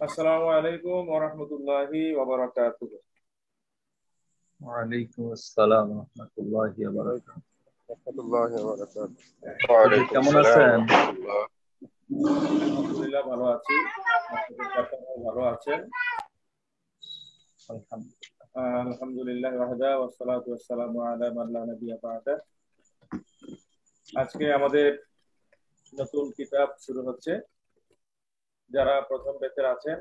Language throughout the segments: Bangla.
আসসালামু আলাইকুম ওয়া রাহমাতুল্লাহি ওয়া বারাকাতুহু। ওয়ালাইকুম আসসালাম রহমতুল্লাহি ওয়া বারাকাতুহু। রহমতুল্লাহি ওয়া বারাকাতুহু। হুজুর ওয়ালাইকুম কেমন সালাম আছেন? ওয়া রাহমাতুল্লাহ। আলহামদুলিল্লাহ ভালো আছি। আপনারা ভালো আছেন? আলহামদুলিল্লাহ। আলহামদুলিল্লাহ ওয়াহদা ওয়াসসালাতু ওয়াসসালামু আলা মান লা নাবিয়্যা বা'দা। আজকে আমাদের নতুন কিতাব শুরু হচ্ছে। যারা প্রথম ব্যাচের আছেন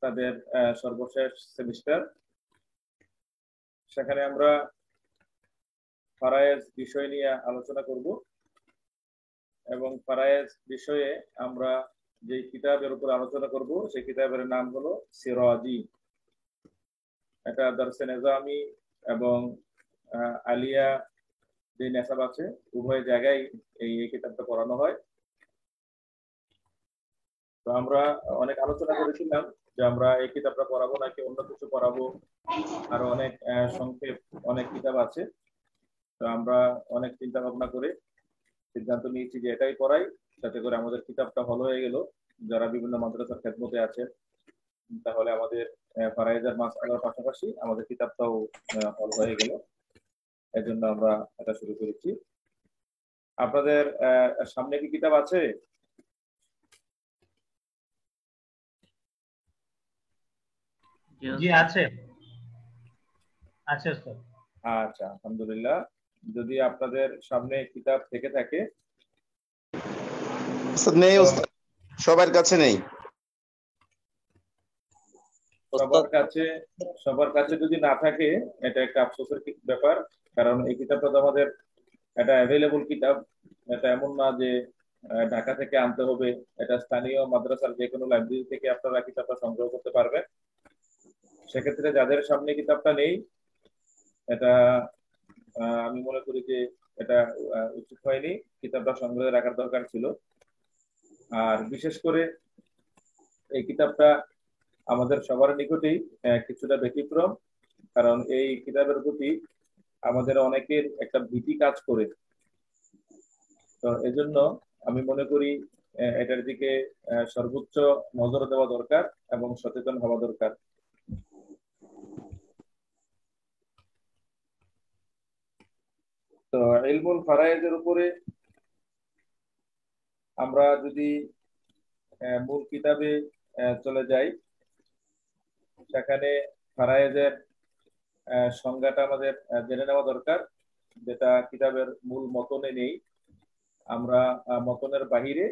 তাদের সর্বশেষ সেমিস্টার। সেখানে আমরা ফারায়েজ বিষয় নিয়ে আলোচনা করব এবং ফারায়েজ বিষয়ে আমরা যে কিতাবের উপর আলোচনা করব সেই কিতাবের নাম হলো সিরাজি। এটা দরসে নিজামি এবং আলিয়া যে নেশাব আছে উভয় জায়গায় এই কিতাবটা পড়ানো হয়। তো আমরা অনেক আলোচনা করেছিলাম যে আমরা এই কিতাবটা পড়াবো নাকি অন্য কিছু পড়াবো। আরো অনেক সংক্ষেপ অনেক কিতাব আছে। তো আমরা অনেক চিন্তা ভাবনা করে সিদ্ধান্ত নিয়েছি যে এটাই পড়াই, যাতে করে আমাদের কিতাবটা হল হয়ে গেল। যারা বিভিন্ন মাদ্রাসার খেদমতে আছে তাহলে আমাদের ফারায়েজের মাসআলার পাশাপাশি আমাদের কিতাবটাও হল হয়ে গেল। এজন্য আমরা এটা শুরু করেছি। আপনাদের সামনে কি কিতাব আছে? জি আছে আছে স্যার। আচ্ছা, আলহামদুলিল্লাহ। যদি আপনাদের সামনে কিতাব থেকে থাকে নেই তো উস্তাদ, সবার কাছে নেই। সবার কাছে যদি না থাকে এটা একটা আফসোসের ব্যাপার। কারণ এই কিতাবটা তো আমাদের এটা অ্যাভেলেবল কিতাব। এটা এমন না যে ঢাকা থেকে আনতে হবে। এটা স্থানীয় মাদ্রাসার যে কোনো লাইব্রেরি থেকে আপনারা কিতাবটা সংগ্রহ করতে পারবেন। সেক্ষেত্রে যাদের সামনে কিতাবটা নেই, এটা আমি মনে করি যে এটা উচিত হয়নি, কিতাবটা সংগ্রহে রাখার দরকার ছিল। আর বিশেষ করে এই কিতাবটা আমাদের সবার নিকটেই কিছুটা ব্যতিক্রম। কারণ এই কিতাবের প্রতি আমাদের অনেকের একটা ভীতি কাজ করে। তো এজন্য আমি মনে করি এটার দিকে সর্বোচ্চ নজর দেওয়া দরকার এবং সচেতন হওয়া দরকার। তো ইলমুল ফারায়েজের উপরে আমরা যদি মূল কিতাবে চলে যাই, সেখানে ফারায়েজের সংজ্ঞাটা আমাদের জেনে নেওয়া দরকার, যেটা কিতাবের মূল মতনে নেই। আমরা মতনের বাহিরে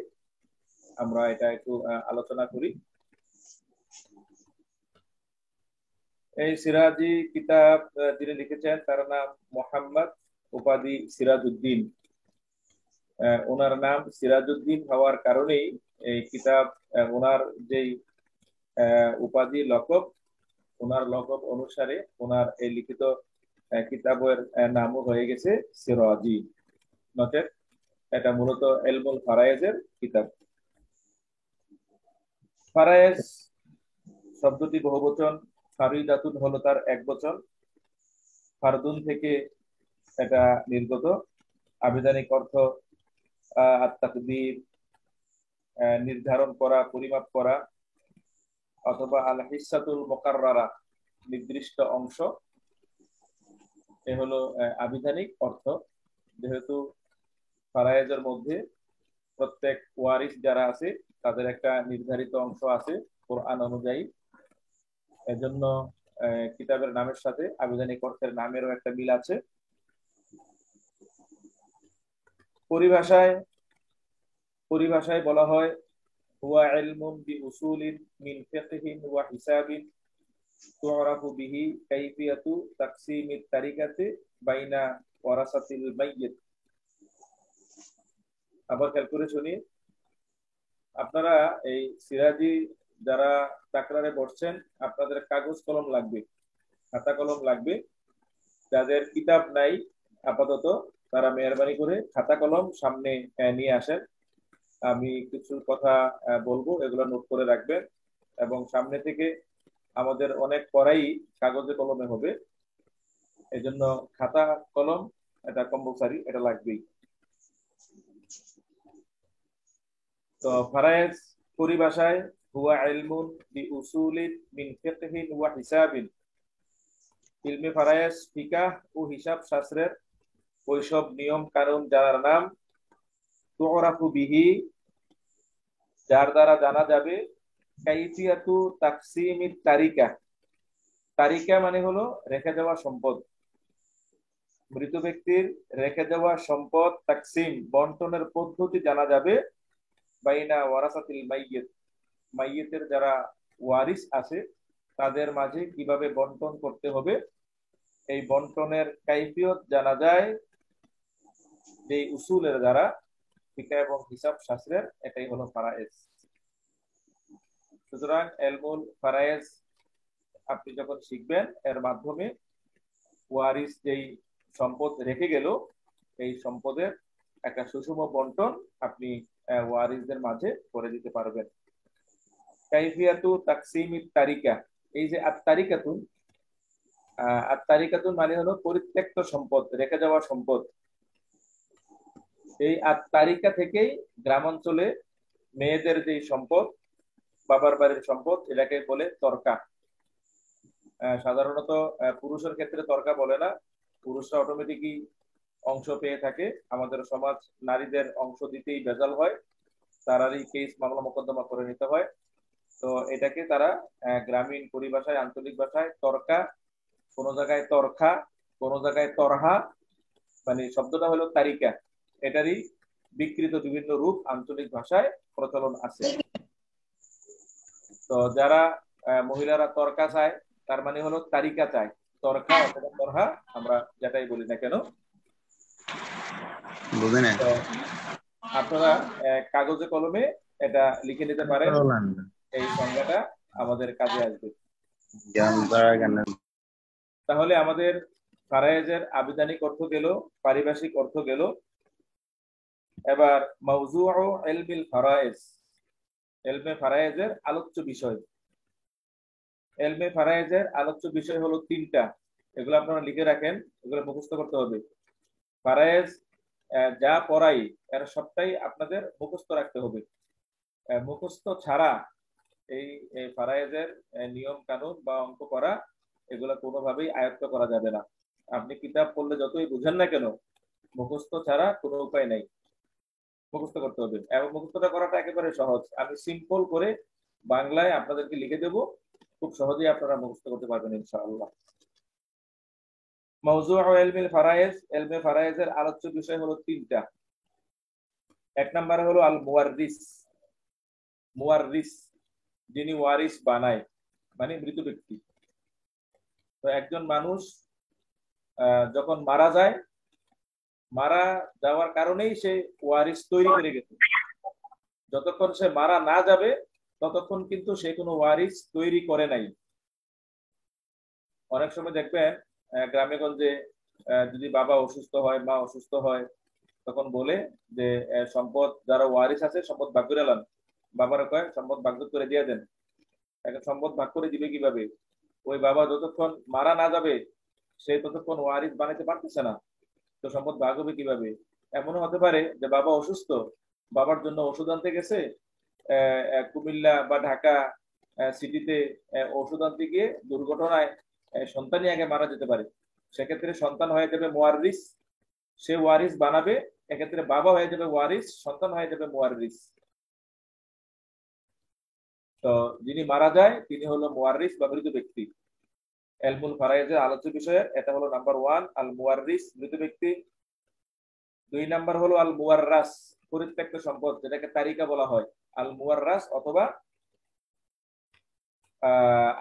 আমরা এটা একটু আলোচনা করি। এই সিরাজি কিতাব যিনি লিখেছেন তার নাম মোহাম্মদ, উপাধি সিরাজউদ্দিন। ওনার নাম সিরাজউদ্দিন হওয়ার কারণেই এই কিতাব ওনার যেই উপাধি লকব, ওনার লকব অনুসারে ওনার এই লিখিত কিতাবের নামও হয়ে গেছে সিরাজি। নচেত এটা মূলত ইলমুল ফারায়েজের কিতাব। ফারায়েজ শব্দটি বহুবচন, ফারিদাতুন হলো তার এক বচন। ফারদুন থেকে এটা নির্গত। আবিধানিক অর্থ আত-তাকদীর, নির্ধারণ করা, পরিমাপ করা, অথবা আল হিসাতুল মুকাররারা, নির্দিষ্ট অংশ। এ হলো আবিধানিক অর্থ। যেহেতু ফারায়েজের মধ্যে প্রত্যেক ওয়ারিস যারা আছে তাদের একটা নির্ধারিত অংশ আছে কোরআন অনুযায়ী, এজন্য কিতাবের নামের সাথে আবিধানিক অর্থের নামেরও একটা মিল আছে। পরিভাষায় বলা হয় হুয়া ইলমুন বিউসুলিন মিন ফিকহিন ওয়া হিসাবিন তু'রাফু বিহি কাইফিয়াতু তাকসিমিত তারিকাতি বাইনা ওয়ারাসাতিল মাইয়িত। আবার খেয়াল করে শুনি। আপনারা এই সিরাজি যারা তাকরারে বসছেন, আপনাদের কাগজ কলম লাগবে, খাতা কলম লাগবে। যাদের কিতাব নাই আপাতত তারা মেহরবানি করে খাতা কলম সামনে নিয়ে আসেন। আমি কিছু কথা বলবো, এগুলো নোট করে রাখবেন। এবং সামনে থেকে আমাদের অনেক পড়াই কাগজে কলমে হবে, এই জন্য খাতা কলম এটা কম্পালসারি, এটা লাগবেই। তো ফারায়েজ পরিভাষায় হুয়া ইলমুন বিউসুলিন মিন ফিকহিন ওয়া হিসাবিন। ইলমে ফারায়েজ ফিকাহ ও হিসাব শাস্ত্রের ওইসব নিয়ম কানুন যার নাম, তুরাফু বিহি, যার দ্বারা জানা যাবে, কাইফিয়াতু তাকসিমিত তারিকা। তারিকা মানে হলো রেখে দেওয়া সম্পদ। মৃত ব্যক্তির রেখে দেওয়া সম্পদ তাকসিম বন্টনের পদ্ধতি জানা যাবে বাইনা ওয়ারাসাতিল মাইয়িত, মাইয়িতের যারা ওয়ারিস আছে তাদের মাঝে কিভাবে বন্টন করতে হবে, এই বন্টনের কাইফিয়ত জানা যায় এই উসুলের দ্বারা, ফিকাহ এবং হিসাব শাস্ত্রের। এটাই হলো ফারায়েজ। সুতরাং ইলমুল ফারায়েজ আপনি যখন শিখবেন, এর মাধ্যমে ওয়ারিস যেই সম্পদ রেখে গেল এই সম্পদের একটা সুষম বন্টন আপনি ওয়ারিসদের মাঝে করে দিতে পারবেন। কাইফিয়াতু তাকসিমিত তারিকা, এই যে আত-তারিকাতুন, আত-তারিকাতুন মানে হলো পরিত্যক্ত সম্পদ, রেখে যাওয়া সম্পদ। এই আত-তারিকা থেকেই গ্রামাঞ্চলে মেয়েদের যে সম্পদ, বাবার বাড়ির সম্পদ, এটাকে বলে তরকা। সাধারণত পুরুষের ক্ষেত্রে তরকা বলে না, পুরুষরা অটোমেটিকই অংশ পেয়ে থাকে। আমাদের সমাজ নারীদের অংশ দিতেই ভেজাল হয়, তারারই কেস মামলা মোকদ্দমা করে নিতে হয়। তো এটাকে তারা গ্রামীণ পরিভাষায়, আঞ্চলিক ভাষায় তরকা, কোন জায়গায় তরখা, কোন জায়গায় তরহা, মানে শব্দটা হলো তারিকা। এটারই বিকৃত বিভিন্ন রূপ আঞ্চলিক ভাষায় প্রচলন আছে। তো যারা মহিলারা তরকা চায় তার মানে হলো তারিকা চায়, তরকা অথবা তরহা আমরা যেটাই বলি না কেন। তো আপনারা কাগজে কলমে এটা লিখে নিতে পারেন, এই সংজ্ঞাটা আমাদের কাজে আসবে। তাহলে আমাদের ফারায়েজের আবিধানিক অর্থ গেল, পারিভাষিক অর্থ গেল। এবার মাওজুউ ইলমিল ফারায়েজ, ইলমে ফারায়েজের আলোচ্য বিষয়। ইলমে ফারায়েজের আলোচ্য বিষয় হলো তিনটা, এগুলো আপনারা লিখে রাখেন, এগুলো মুখস্থ করতে হবে। ফারায়েজ যা পড়াই এর সবটাই আপনাদের মুখস্থ রাখতে হবে। মুখস্থ ছাড়া এই ফারায়েজের নিয়ম কানুন বা অঙ্ক করা এগুলো কোনোভাবেই আয়ত্ত করা যাবে না। আপনি কিতাব পড়লে যতই বুঝেন না কেন, মুখস্থ ছাড়া কোনো উপায় নাই, মুখস্থ করতে হবে। এবং মুখস্থটা করাটা একেবারে সহজ, আমি সিম্পল করে বাংলায় আপনাদেরকে লিখে দেব, খুব সহজেই আপনারা মুখস্থ করতে পারবেন ইনশাআল্লাহ। মাওজুউ ইলমিল ফারায়েজ, ইলমে ফারায়েজের আলোচ্য বিষয় হলো তিনটা। এক নম্বরে হলো আল মুওয়াররিস। মুওয়াররিস যিনি ওয়ারিস বানায়, মানে মৃত ব্যক্তি। তো একজন মানুষ যখন মারা যায়, মারা যাওয়ার কারণেই সে ওয়ারিস তৈরি করে গেছে। যতক্ষণ সে মারা না যাবে ততক্ষণ কিন্তু সে কোনো ওয়ারিস তৈরি করে নাই। অনেক সময় দেখবেন গ্রামে গঞ্জে যদি বাবা অসুস্থ হয়, মা অসুস্থ হয়, তখন বলে যে সম্পদ যারা ওয়ারিস আছে সম্পদ ভাগ করে এলাম। বাবার কয় সম্পদ ভাগ করে দিয়ে দেন। এখন সম্পদ ভাগ করে দিবে কিভাবে? ওই বাবা যতক্ষণ মারা না যাবে সে ততক্ষণ ওয়ারিস বানাইতে পারতেছে না, তো সম্পদ ভাগ হবে কিভাবে? এমনও হতে পারে যে বাবা অসুস্থ, বাবার জন্য ওষুধ আনতে গেছে কুমিল্লা বা ঢাকা সিটিতে, ওষুধ আনতে গিয়ে দুর্ঘটনায় সন্তানই আগে মারা যেতে পারে। সেক্ষেত্রে সন্তান হয়ে যাবে মুওয়াররিস, সে ওয়ারিস বানাবে। এক্ষেত্রে বাবা হয়ে যাবে ওয়ারিস, সন্তান হয়ে যাবে মুওয়াররিস। তো যিনি মারা যায় তিনি হলো মুওয়াররিস বা মৃত ব্যক্তি। ইলমুল ফারায়েজের আলোচ্য বিষয় এটা হলো নাম্বার 1 আল মুওয়াররিস, মৃত ব্যক্তি। 2 নাম্বার হলো আল মুওয়াররাস, পরিত্যক্ত সম্পদ, যেটাকে তারিকা বলা হয়। আল মুওয়াররাস অথবা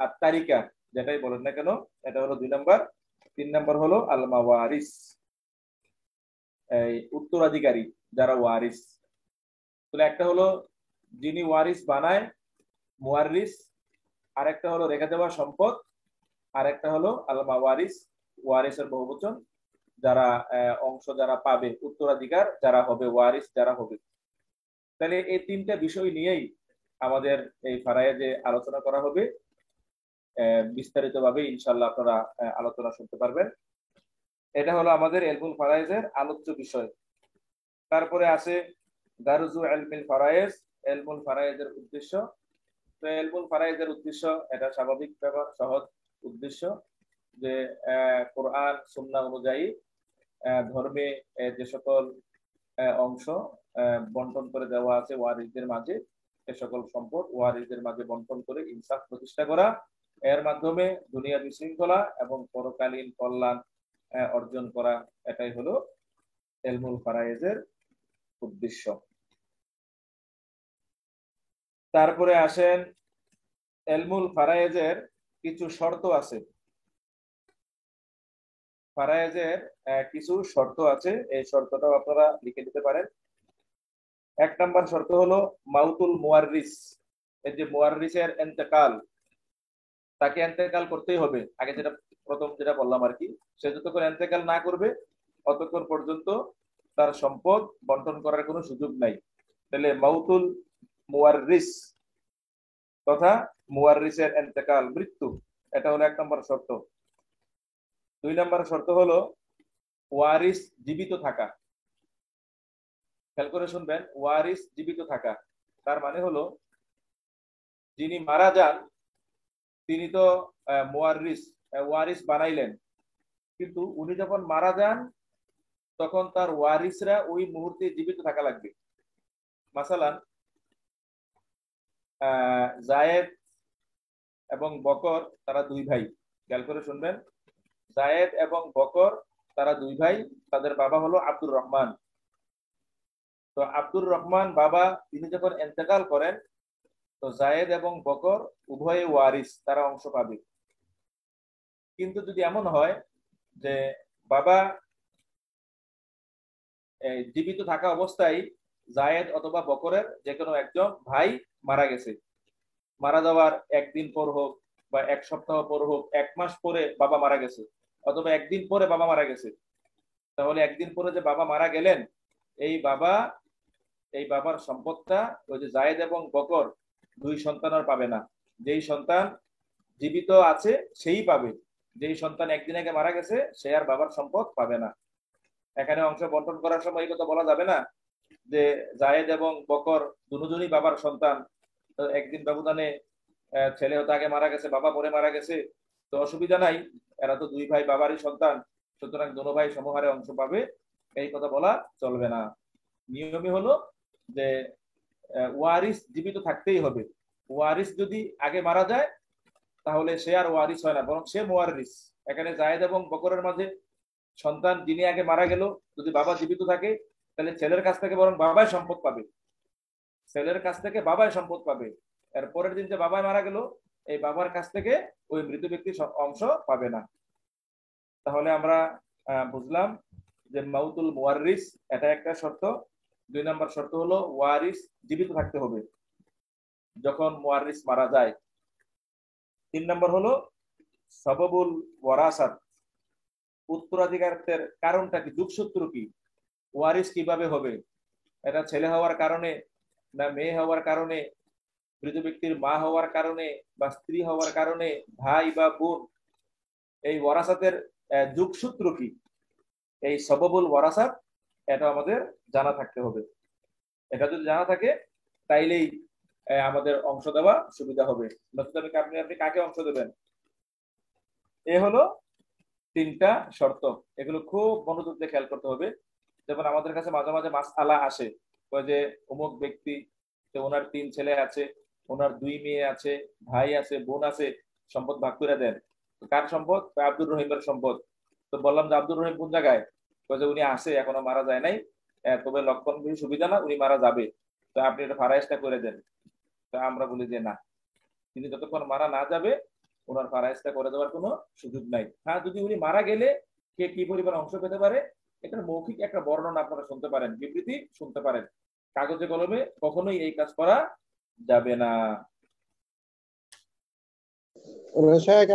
আত তারিকা, যেটাই বলেন না কেন, এটা হলো 2 নাম্বার। 3 নাম্বার হলো আল মাওয়ারিস, এই উত্তরাধিকারী যারা ওয়ারিস। তাহলে একটা হলো যিনি ওয়ারিস বানায় মুওয়াররিস, আরেকটা হলো রেখে দেওয়া সম্পদ, আরেকটা হলো আল মাওয়ারিস, ওয়ারিসের বহুবচন, যারা অংশ যারা পাবে, উত্তরাধিকার যারা হবে, ওয়ারিস যারা হবে। তাহলে এই তিনটা বিষয় নিয়েই আমাদের এই ফারায়েজে আলোচনা করা হবে। বিস্তারিতভাবে ইনশাআল্লাহ আপনারা আলোচনা শুনতে পারবেন। এটা হলো আমাদের ইলমুল ফারায়েজের আলোচ্য বিষয়। তারপরে আছে দারুজু ইলমিল ফারায়েজ, ইলমুল ফারায়েজের উদ্দেশ্য। তো এলমুল ফারাইজের উদ্দেশ্য, এটা স্বাভাবিক ব্যাপার, সহজ উদ্দেশ্য, যে কোরআন সুন্নাহ অনুযায়ী ধর্মে যে সকল অংশ বন্টন করে দেওয়া আছে ওয়ারিসদের মাঝে, এ সকল সম্পদ ওয়ারিসদের মাঝে বন্টন করে ইনসাফ প্রতিষ্ঠা করা, এর মাধ্যমে দুনিয়া বিশৃঙ্খলা এবং পরকালীন কল্যাণ অর্জন করা, এটাই হলো এলমুল ফারাইজের উদ্দেশ্য। তারপরে আসেন, এলমুল ফারাইজের কিছু শর্ত আছে। ফারাইজের কিছু শর্ত আছে, এই শর্তটাও আপনারা লিখে দিতে পারেন। 1 নম্বর শর্ত হলো মাউতুল মুয়াররিস। এই যে মুয়াররিসের ইন্তেকাল, তাকে ইন্তেকাল করতেই হবে। আগে যেটা প্রথম যেটা বললাম আর কি, সে যতক্ষণ ইন্তেকাল না করবে ততক্ষণ পর্যন্ত তার সম্পদ বন্টন করার কোনো সুযোগ নাই। তাহলে মাউতুল মুয়াররিস তথা মুয়াররিসের ইন্তেকাল, মৃত্যু, এটা হলো 1 নম্বর শর্ত। 2 নম্বর শর্ত হলো ওয়ারিস জীবিত থাকা। খেয়াল করে শুনবেন, ওয়ারিস জীবিত থাকা তার মানে হলো যিনি মারা যান তিনি তো ওয়ারিস বানাইলেন, কিন্তু উনি যখন মারা যান তখন তার ওয়ারিসরা ওই মুহূর্তে জীবিত থাকা লাগবে। মাসালান জায়েদ এবং বকর তারা 2 ভাই, খেয়াল করে শুনবেন, জায়েদ এবং বকর তারা 2 ভাই, তাদের বাবা হলো আব্দুর রহমান। তো আব্দুর রহমান বাবা তিনি যখন ইন্তেকাল করেন, তো জায়েদ এবং বকর উভয়ে ওয়ারিস, তারা অংশ পাবে। কিন্তু যদি এমন হয় যে বাবা জীবিত থাকা অবস্থায় জায়েদ অথবা বকরের যে কোনো একজন ভাই মারা গেছে, মারা যাওয়ার 1 দিন পর হোক বা 1 সপ্তাহ পর হোক, 1 মাস পরে বাবা মারা গেছে, অথবা 1 দিন পরে বাবা মারা গেছে, তাহলে 1 দিন পরে যে বাবা মারা গেলেন, এই বাবার সম্পদটা ওই যে জায়েদ এবং বকর 2 সন্তান আর পাবে না। যেই সন্তান জীবিত আছে সেই পাবে, যেই সন্তান 1 দিন আগে মারা গেছে সে আর বাবার সম্পদ পাবে না। এখানে অংশ বন্টন করার সময় এই কথা বলা যাবে না যে জায়েদ এবং বকর দুজনই বাবার সন্তান, তো 1 দিন ব্যবধানে ছেলে হয়তো আগে মারা গেছে, বাবা পরে মারা গেছে, তো অসুবিধা নাই, এরা তো 2 ভাই বাবারই সন্তান, সুতরাং দুনো ভাই সমহারে অংশ পাবে, এই কথা বলা চলবে না। নিয়মই হলো যে ওয়ারিস জীবিত থাকতেই হবে। ওয়ারিস যদি আগে মারা যায় তাহলে সে আর ওয়ারিস হয় না, বরং সে মুয়াররিস। এখানে জায়েদ এবং বকরের মাঝে সন্তান যিনি আগে মারা গেল, যদি বাবা জীবিত থাকে তাহলে ছেলের কাছ থেকে বরং বাবাই সম্পদ পাবে, ছেলের কাছ থেকে বাবাই সম্পদ পাবে। এর পরের দিন যে বাবা মারা গেল, এই বাবার কাছ থেকে ওই মৃত ব্যক্তি অংশ পাবে না। তাহলে আমরা বুঝলাম যে মাউতুল মুয়াররিস এটা একটা শর্ত। 2 নম্বর শর্ত হলো ওয়ারিস জীবিত থাকতে হবে যখন মুয়াররিস মারা যায়। 3 নম্বর হলো সাবাবুল ওয়ারাসাত, উত্তরাধিকারের কারণটা কি, যোগসূত্র কি, ওয়ারিস কিভাবে হবে, এটা ছেলে হওয়ার কারণে না মেয়ে হওয়ার কারণে, মৃত ব্যক্তির মা হওয়ার কারণে বা স্ত্রী হওয়ার কারণে, ভাই বা বোন, এই ওয়ারাসাতের যোগসূত্র কি, এই সাবাবুল ওয়ারাসাত এটা আমাদের জানা থাকতে হবে। এটা যদি জানা থাকে তাইলেই আমাদের অংশ দেওয়া সুবিধা হবে। আপনি কাকে অংশ দেবেন, এ হলো 3টা শর্ত। এগুলো খুব মনোযোগ দিয়ে খেয়াল করতে হবে। যেমন আমাদের কাছে মাঝে মাঝে মাসআলা আসে, যে অমুক ব্যক্তি, ওনার 3 ছেলে আছে, ওনার 2 মেয়ে আছে, ভাই আছে, বোন আছে, সম্পদ ভাগ করে দেন। কার সম্পদ? আব্দুর রহিমের সম্পদ। তো বললাম যে আব্দুর রহিম কোন জায়গায়? উনি আছে, এখনো মারা যায় নাই, তবে লক্ষণ বেশি সুবিধা না, উনি মারা যাবে, তো আপনি এটা ফারাইজটা করে দেন। তো আমরা বলি যে না, তিনি যতক্ষণ মারা না যাবে ওনার ফারাইজটা করে দেওয়ার কোনো সুযোগ নাই। হ্যাঁ, যদি উনি মারা গেলে কে কি পরিমাণ অংশ পেতে পারে এটার মৌখিক একটা বর্ণনা আপনারা শুনতে পারেন, বিবৃতি শুনতে পারেন, কাগজে কলমে কখনোই এই কাজ করা যাবে না।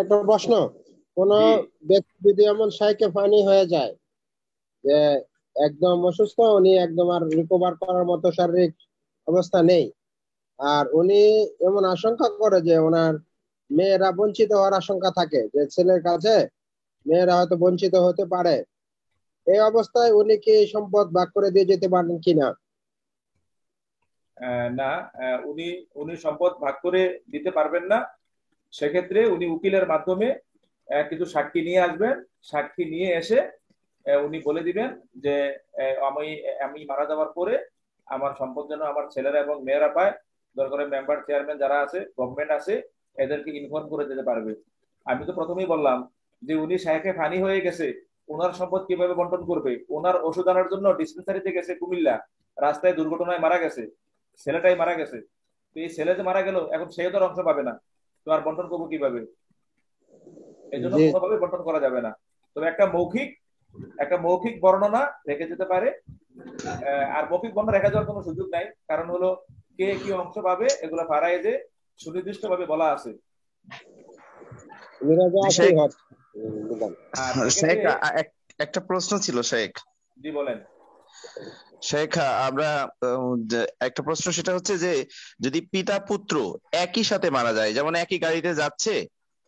একটা প্রশ্ন, কোন ব্যক্তি যদি এমন শাইকে ফানি হয়ে যায় যে একদম অসুস্থ, উনি একদম আর রিকভার করার মতো শারীরিক অবস্থা নেই, আর উনি এমন আশঙ্কা করে যে ওনার মেয়েরা বঞ্চিত হওয়ার আশঙ্কা থাকে, যে ছেলের কাছে মেয়েরা হয়তো বঞ্চিত হতে পারে, এই অবস্থায় উনি কি সম্পদ ভাগ করে দিয়ে যেতে পারেন কিনা? না, উনি উনি সম্পদ ভাগ করে দিতে পারবেন না। সেক্ষেত্রে উনি উকিলের মাধ্যমে কিছু সাক্ষী নিয়ে আসবেন। সাক্ষী নিয়ে এসে উনি বলে দিবেন যে আমি আমি মারা যাওয়ার পরে আমার সম্পদ যেন আমার ছেলেরা এবং মেয়েরা পায়। দরকার মেম্বার চেয়ারম্যান যারা আছে, গভর্নমেন্ট আছে, এদেরকে ইনফর্ম করে দিতে পারবে। আমি তো প্রথমেই বললাম যে উনি শায়েখে ফানি হয়ে গেছে, ওনার সম্পদ কিভাবে বন্টন করবে? ওনার ওষুধ আনার জন্য ডিসপেন্সারিতে গেছে কুমিল্লা, রাস্তায় দুর্ঘটনায় মারা গেছে, ছেলেটাই মারা গেছে। তো এই ছেলে যে মারা গেল, এখন সে তো অংশ পাবে না, তো আর বন্টন করবো কিভাবে? এই জন্য জি কোনোভাবে বন্টন করা যাবে না। তবে একটা মৌখিক বর্ণনা রেখে যেতে পারে। আর মৌখিক বর্ণনা রেখে যাওয়ার কোনো সুযোগ নাই, কারণ হলো কে কি অংশ পাবে এগুলো ফারায়েদে সুনির্দিষ্ট ভাবে বলা আছে। মিরাজে আসলেই হচ্ছে। আর শেখ সেক্ষেত্রে একটা প্রশ্ন ছিল শেখ। জি বলেন। শেখ আমরা একটা প্রশ্ন, সেটা হচ্ছে যে যদি পিতা পুত্র একই সাথে মারা যায়, যেমন একই গাড়িতে যাচ্ছে,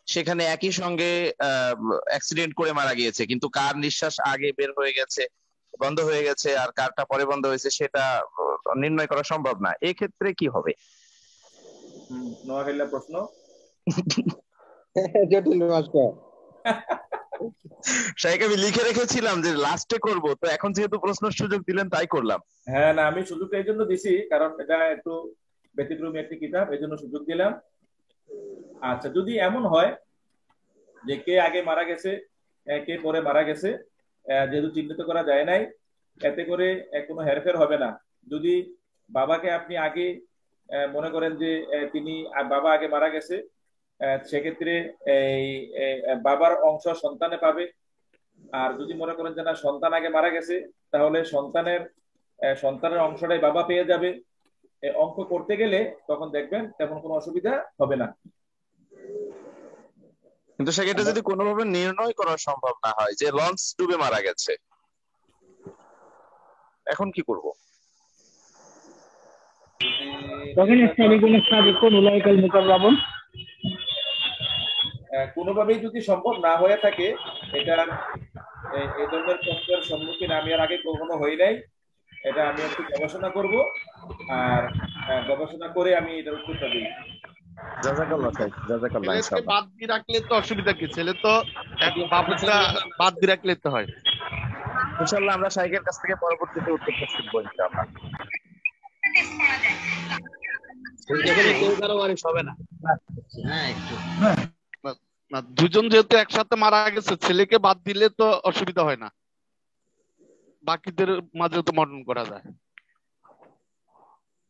সেখানে একই সঙ্গে অ্যাক্সিডেন্ট করে মারা গিয়েছে, কিন্তু কার নিঃশ্বাস আগে বের হয়ে গেছে, বন্ধ হয়ে গেছে, আর কারটা পরে বন্ধ হয়েছে সেটা নির্ণয় করা সম্ভব না, এক্ষেত্রে কি হবে? নোয়াখালীর প্রশ্ন। জটিল প্রশ্ন। শেখ আমি লিখে রেখেছিলাম যে লাস্টে করব, তো এখন যেহেতু প্রশ্নের সুযোগ দিলেন তাই করলাম। হ্যাঁ, না আমি সুযোগটা এই জন্য দিছি কারণ এটা একটু ব্যতিক্রমী একটি কিতাব, এই জন্য সুযোগ দিলাম। আচ্ছা, যদি এমন হয় যে কে আগে মারা গেছে কে পরে মারা গেছে, যেহেতু চিহ্নিত করা যায় নাই, এতে করে কোনো হেরফের হবে না। যদি বাবাকে আপনি আগে মনে করেন যে তিনি বাবা আগে মারা গেছে, সেক্ষেত্রে এই বাবার অংশ সন্তানে পাবে। আর যদি মনে করেন যে না সন্তান আগে মারা গেছে, তাহলে সন্তানের অংশটাই বাবা পেয়ে যাবে। অঙ্ক করতে গেলে তখন দেখবেন তেমন কোনো অসুবিধা হবে না। কিন্তু সেক্ষেত্রে যদি কোনোভাবে নির্ণয় করা সম্ভব না হয় যে লঞ্চ ডুবে মারা গেছে, এখন কি করব? কোনোভাবেই যদি সম্ভব না হয়ে থাকে, এটার এই ধরনের প্রশ্নের সম্মুখীন আমি আর আগে কখনো হই নাই। এটা আমি একটু গবেষণা করব, আর গবেষণা করে আমি এটার উত্তরটা দিই। জাযাকাল্লাহ খাইর, জাযাকাল্লাহ ছেলেকে ইনশাআল্লাহ। বাদ দিয়ে রাখলে তো অসুবিধা কি? ছেলে তো বাবুটা বাদ দিয়ে রাখলে তো হয়। ইনশাআল্লাহ আমরা শাইখের কাছ থেকে পরবর্তীতে উত্তরটা শিখবো ইনশাআল্লাহ। না, দুজন যেহেতু একসাথে মারা গেছে, ছেলেকে বাদ দিলে তো অসুবিধা হয় না, বাকিদের মাঝে তো মর্ডন করা যায়।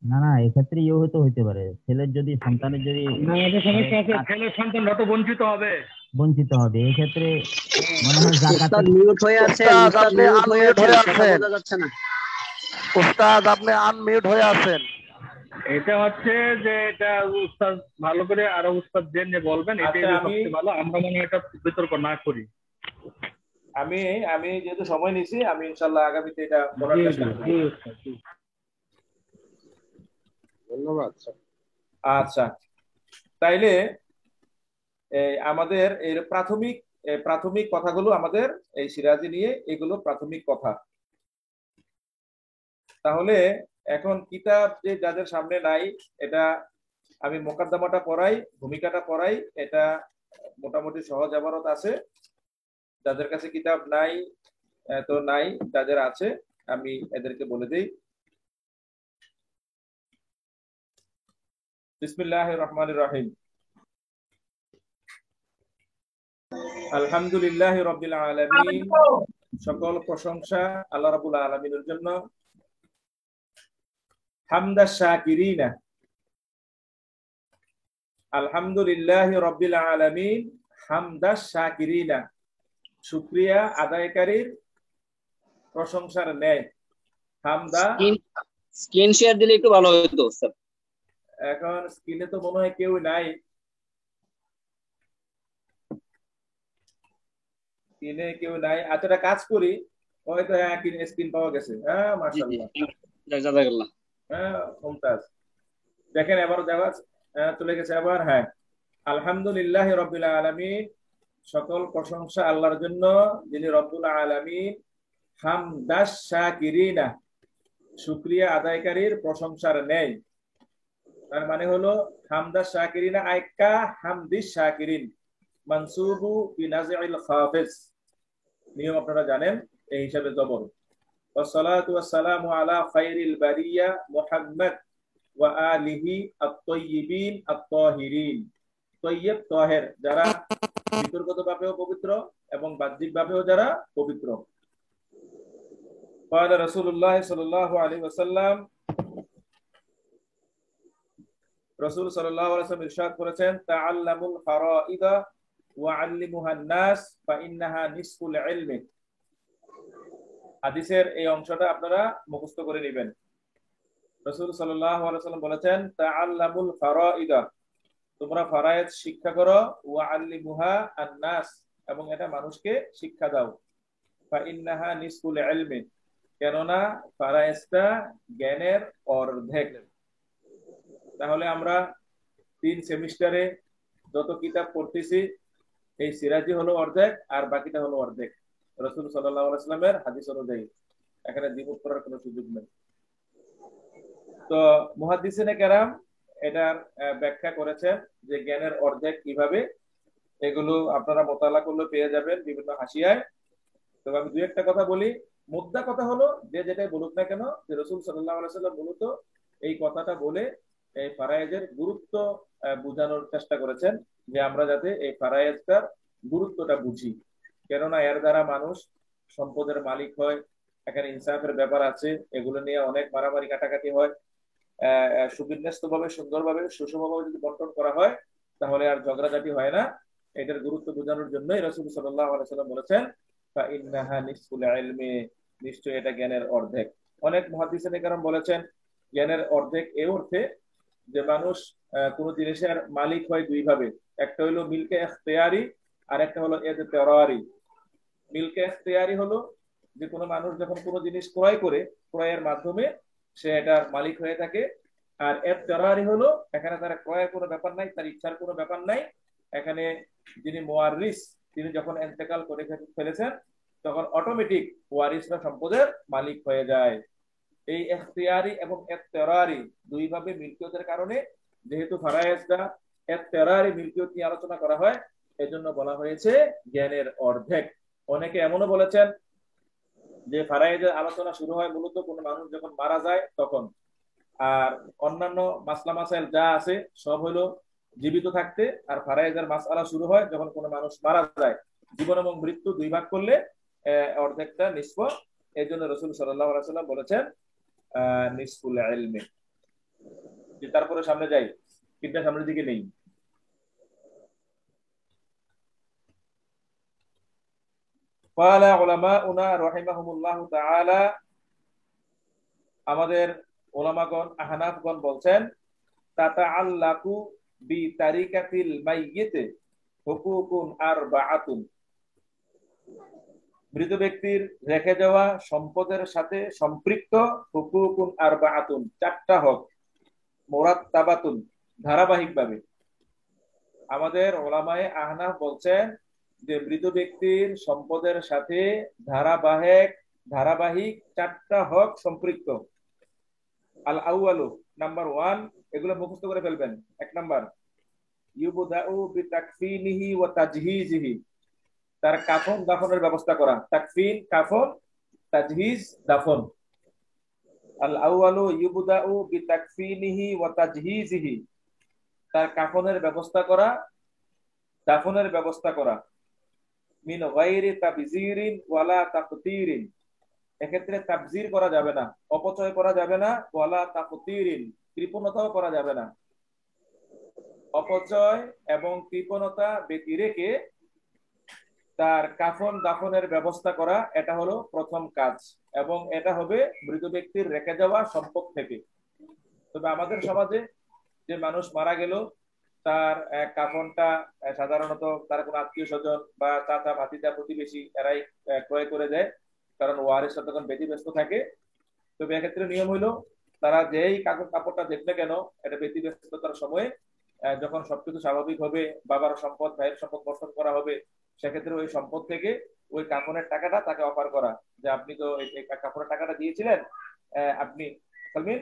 না না, এক্ষেত্রে হয়তো হইতে পারে, ছেলের যদি সন্তানের যদি ছেলের সন্তানরা তো বঞ্চিত হবে। বঞ্চিত হবে, এক্ষেত্রে মনে হয় জাকাতের মিউট হয়ে আছেন, উস্তাদ মিউট হয়ে আছেন, কথা বোঝা যাচ্ছে না। উস্তাদ আপনি আনমিউট হয়ে আছেন। এটা হচ্ছে যে এটা উস্তাদ ভালো করে আরো উস্তাদ জেনে বলবেন, এটাই আচ্ছা, সবচেয়ে ভালো। আমরা মনে হয় এটা বিতর্ক না করি। আমি যেহেতু সময় নিছি, আমি ইনশাআল্লাহ আগামীতে এটা করার চেষ্টা করব। ধন্যবাদ। আচ্ছা, তাইলে আমাদের এর প্রাথমিক কথাগুলো আমাদের এই সিরাজি নিয়ে, এগুলো প্রাথমিক কথা। তাহলে এখন কিতাব যে যাদের সামনে নাই, এটা আমি মোকদ্দমাটা পড়াই, ভূমিকাটা পড়াই, এটা মোটামুটি সহজ ইবারত আছে। যাদের কাছে কিতাব নাই তো নাই, যাদের আছে আমি এদেরকে বলে দেই। বিসমিল্লাহির রহমানির রহিম। আলহামদুলিল্লাহি রাব্বিল আলামিন। সকল প্রশংসা আল্লাহ রাব্বুল আলামিনের জন্য। হামদা শাকিরিনা। আলহামদুলিল্লাহি রাব্বিল আলামিন হামদা শাকিরিনা। শুকরিয়া আদায়কারীর প্রশংসার ন্যায়। হামদা। স্ক্রিন শেয়ার দিলে একটু ভালো হতো স্যার। এখন স্ক্রিনে তো মনে হয় কেউ নাই, স্ক্রিনে কেউ নাই। আচ্ছা, একটা কাজ করি, হয়তো হ্যাঁ স্ক্রিন পাওয়া গেছে। হ্যাঁ মাশাআল্লাহ, জাযাকাল্লাহ। হ্যাঁ মুমতাজ। দেখেন এবার দেওয়া চলে গেছে আবার। হ্যাঁ, আলহামদুলিল্লাহি রাব্বিল আলামিন। সকল প্রশংসা আল্লাহর জন্য, যিনি রব্বুল আলামিন। হামদাশ শাকিরিনা। শুকরিয়া আদায়কারীর প্রশংসার ন্যায়। তার মানে হলো হামদা শাকিরিনা আইকা হামদিস শাকিরিন মানসুবু বিনাজিল খাফিজ। নিয়ম আপনারা জানেন, এই হিসাবে জবর। والصلاة والسلام على خير البرية محمد وآله الطيبين الطاهرين। তৈয়ব তাহের, যারা ভিতরগতভাবেও পবিত্র এবং বাহ্যিকভাবেও যারা পবিত্র। قال رسول الله صلى الله عليه وسلم, রাসূল সাল্লাল্লাহু আলাইহি ওয়াসাল্লাম ইরশাদ করেছেন, তাআল্লামুল ফারাইদা ওয়া আল্লিমুহান নাস ফাইন্নাহা নিসফুল ইলমি। হাদিসের এই অংশটা আপনারা মুখস্থ করে নেবেন। রাসূল সাল্লাল্লাহু আলাইহি ওয়াসাল্লাম বলেছেন, তাআল্লামুল ফারাইদা, তোমরা ফারায়েজ শিক্ষা করো, ওয়া আল্লিমুহা আন-নাস, এবং এটা মানুষকে শিক্ষা দাও। ফাইন্নাহা নিসফুল ইলমি, কেননা ফারায়েজটা জ্ঞানের অর্ধেক। তাহলে আমরা 3 সেমিস্টারে যত কিতাব পড়তেছি, এই সিরাজি হলো অর্ধেক আর বাকিটা হলো অর্ধেক, রাসূল সাল্লাল্লাহু আলাইহি ওয়াসাল্লামের হাদিস অনুযায়ী। এখানে দ্বিমত করার কোনো সুযোগ নেই। তো মুহাদ্দিসিনে কেরাম এটার ব্যাখ্যা করেছেন যে জ্ঞানের অর্ধেক কিভাবে, এগুলো আপনারা মোতালা করলে পেয়ে যাবেন বিভিন্ন হাসিয়ায়। তবে আমি 2-1টা কথা বলি। মুদ্রা কথা হলো, যে যেটাই বলুক না কেন, যে রাসূল সাল্লাল্লাহু আলাইহি ওয়াসাল্লাম মূলত এই কথাটা বলে এই ফারায়েজের গুরুত্ব বোঝানোর চেষ্টা করেছেন, যে আমরা যাতে এই ফারায়েজটার গুরুত্বটা বুঝি। কেননা এর দ্বারা মানুষ সম্পদের মালিক হয়, এখানে ইনসাফের ব্যাপার আছে, এগুলো নিয়ে অনেক মারামারি কাটাকাটি হয়। সুবিন্যস্তভাবে, সুন্দরভাবে, সুষমভাবে যদি বন্টন করা হয়, তাহলে আর ঝগড়াঝাটি হয় না। এটার গুরুত্ব বোঝানোর জন্যই রাসূল সাল্লাল্লাহু আলাইহি ওয়াসাল্লাম বলেছেন, ফাইন্নাহা নিসফুল ইলমি, নিশ্চয়ই এটা জ্ঞানের অর্ধেক। অনেক মুহাদ্দিসিনে কেরাম বলেছেন জ্ঞানের অর্ধেক এই অর্থে যে মানুষ কোন জিনিসের মালিক হয় 2 ভাবে, একটা হলো মিলকে ইখতিয়ারি আর একটা হলো ইদতিরারি। মিলকে ইখতিয়ারি হলো যে কোনো মানুষ যখন কোনো জিনিস ক্রয় করে, ক্রয়ের মাধ্যমে সে এটার মালিক হয়ে থাকে। আর ইদতিরারি হলো এখানে তার ক্রয়ের কোনো ব্যাপার নাই, তার ইচ্ছার কোনো ব্যাপার নাই। এখানে যিনি মুয়াররিস, তিনি যখন ইন্তেকাল করে ফেলেছেন, তখন অটোমেটিক ওয়ারিসরা সম্পদের মালিক হয়ে যায়। এই ইখতিয়ারি এবং ইদতিরারি 2 ভাবে মিলকিয়তের কারণে, যেহেতু ফারায়েজটা ইদতিরারি মিলকিয়ত নিয়ে আলোচনা করা হয়, এজন্য বলা হয়েছে জ্ঞানের অর্ধেক। অনেকে এমনও বলেছেন যে ফারায়েজের আলোচনা শুরু হয় মূলত কোনো মানুষ যখন মারা যায় তখন, আর অন্যান্য মাসলা মাসাইল যা আছে সব হলো জীবিত থাকতে, আর ফারায়েজের মাসআলা শুরু হয় যখন কোনো মানুষ মারা যায়। জীবন এবং মৃত্যু 2 ভাগ করলে অর্ধেকটা নিসফ। এই জন্য রাসূল সাল্লাল্লাহু আলাইহি ওয়াসাল্লাম বলেছেন নিসফুল ইলমি। তারপরে সামনে যাই, কিন্তু সামনের দিকে নেই। قال علماؤنا رحمهم الله تعالى, আমাদের উলামাগণ আহনাফগণ বলছেন, তাতাআল্লাকু বিতারিকাতিল মাইয়িত হুকুকুন আরবাআতুন, মৃত ব্যক্তির রেখে যাওয়া সম্পদের সাথে সম্পৃক্ত হুকুকুন আরবাআতুন, 4টা হক, মুরাত্তাবাতুন, ধারাবাহিকভাবে। আমাদের উলামায়ে আহনাফ বলছেন যে মৃত ব্যক্তির সম্পদের সাথে ধারাবাহিক 4টা হক সম্পৃক্ত। আল আউয়ালু, নাম্বার 1, এগুলো মুখস্থ করে ফেলবেন। 1 নাম্বার, ইউবদাউ বিতাকফিনিহি ওয়া তাজহিজিহি, তার কাফন দাফনের ব্যবস্থা করা। তাকফিন কাফন, তাজহিজ দাফন। আল আউয়ালু ইউবদাউ বিতাকফিনিহি ওয়া তাজহিজিহি, তার কাফনের ব্যবস্থা করা, দাফনের ব্যবস্থা করা। মিন গায়রি তাবযিরিন ওয়ালা তাকতিরিন, এক্ষেত্রে তাবযির করা যাবে না, অপচয় করা যাবে না। ওয়ালা তাকতিরিন, কৃপণতাও করা যাবে না। অপচয় এবং কৃপণতা ব্যতি রেখে তার কাফন দাফনের ব্যবস্থা করা, এটা হলো প্রথম কাজ, এবং এটা হবে মৃত ব্যক্তির রেখে যাওয়া সম্পদ থেকে। তবে আমাদের সমাজে যে মানুষ মারা গেল, তার কাফনটা সাধারণত তার কোনো আত্মীয় স্বজন বা চাচা ভাতিজা প্রতিবেশী এরাই ক্রয় করে দেয়, কারণ ওয়ারিসরা তখন ব্যতিব্যস্ত থাকে। তবে এক্ষেত্রে নিয়ম হইলো, তারা যেই কাপড়টা দেখবে কেন, এটা ব্যতিব্যস্ততার সময়ে যখন সবকিছু স্বাভাবিক হবে, বাবার সম্পদ ভাইয়ের সম্পদ বর্ষণ করা হবে, সেক্ষেত্রে ওই সম্পদ থেকে ওই কাফনের টাকাটা তাকে অফার করা, যে আপনি তো এই কাপড়ের টাকাটা দিয়েছিলেন, আপনি সালমিন,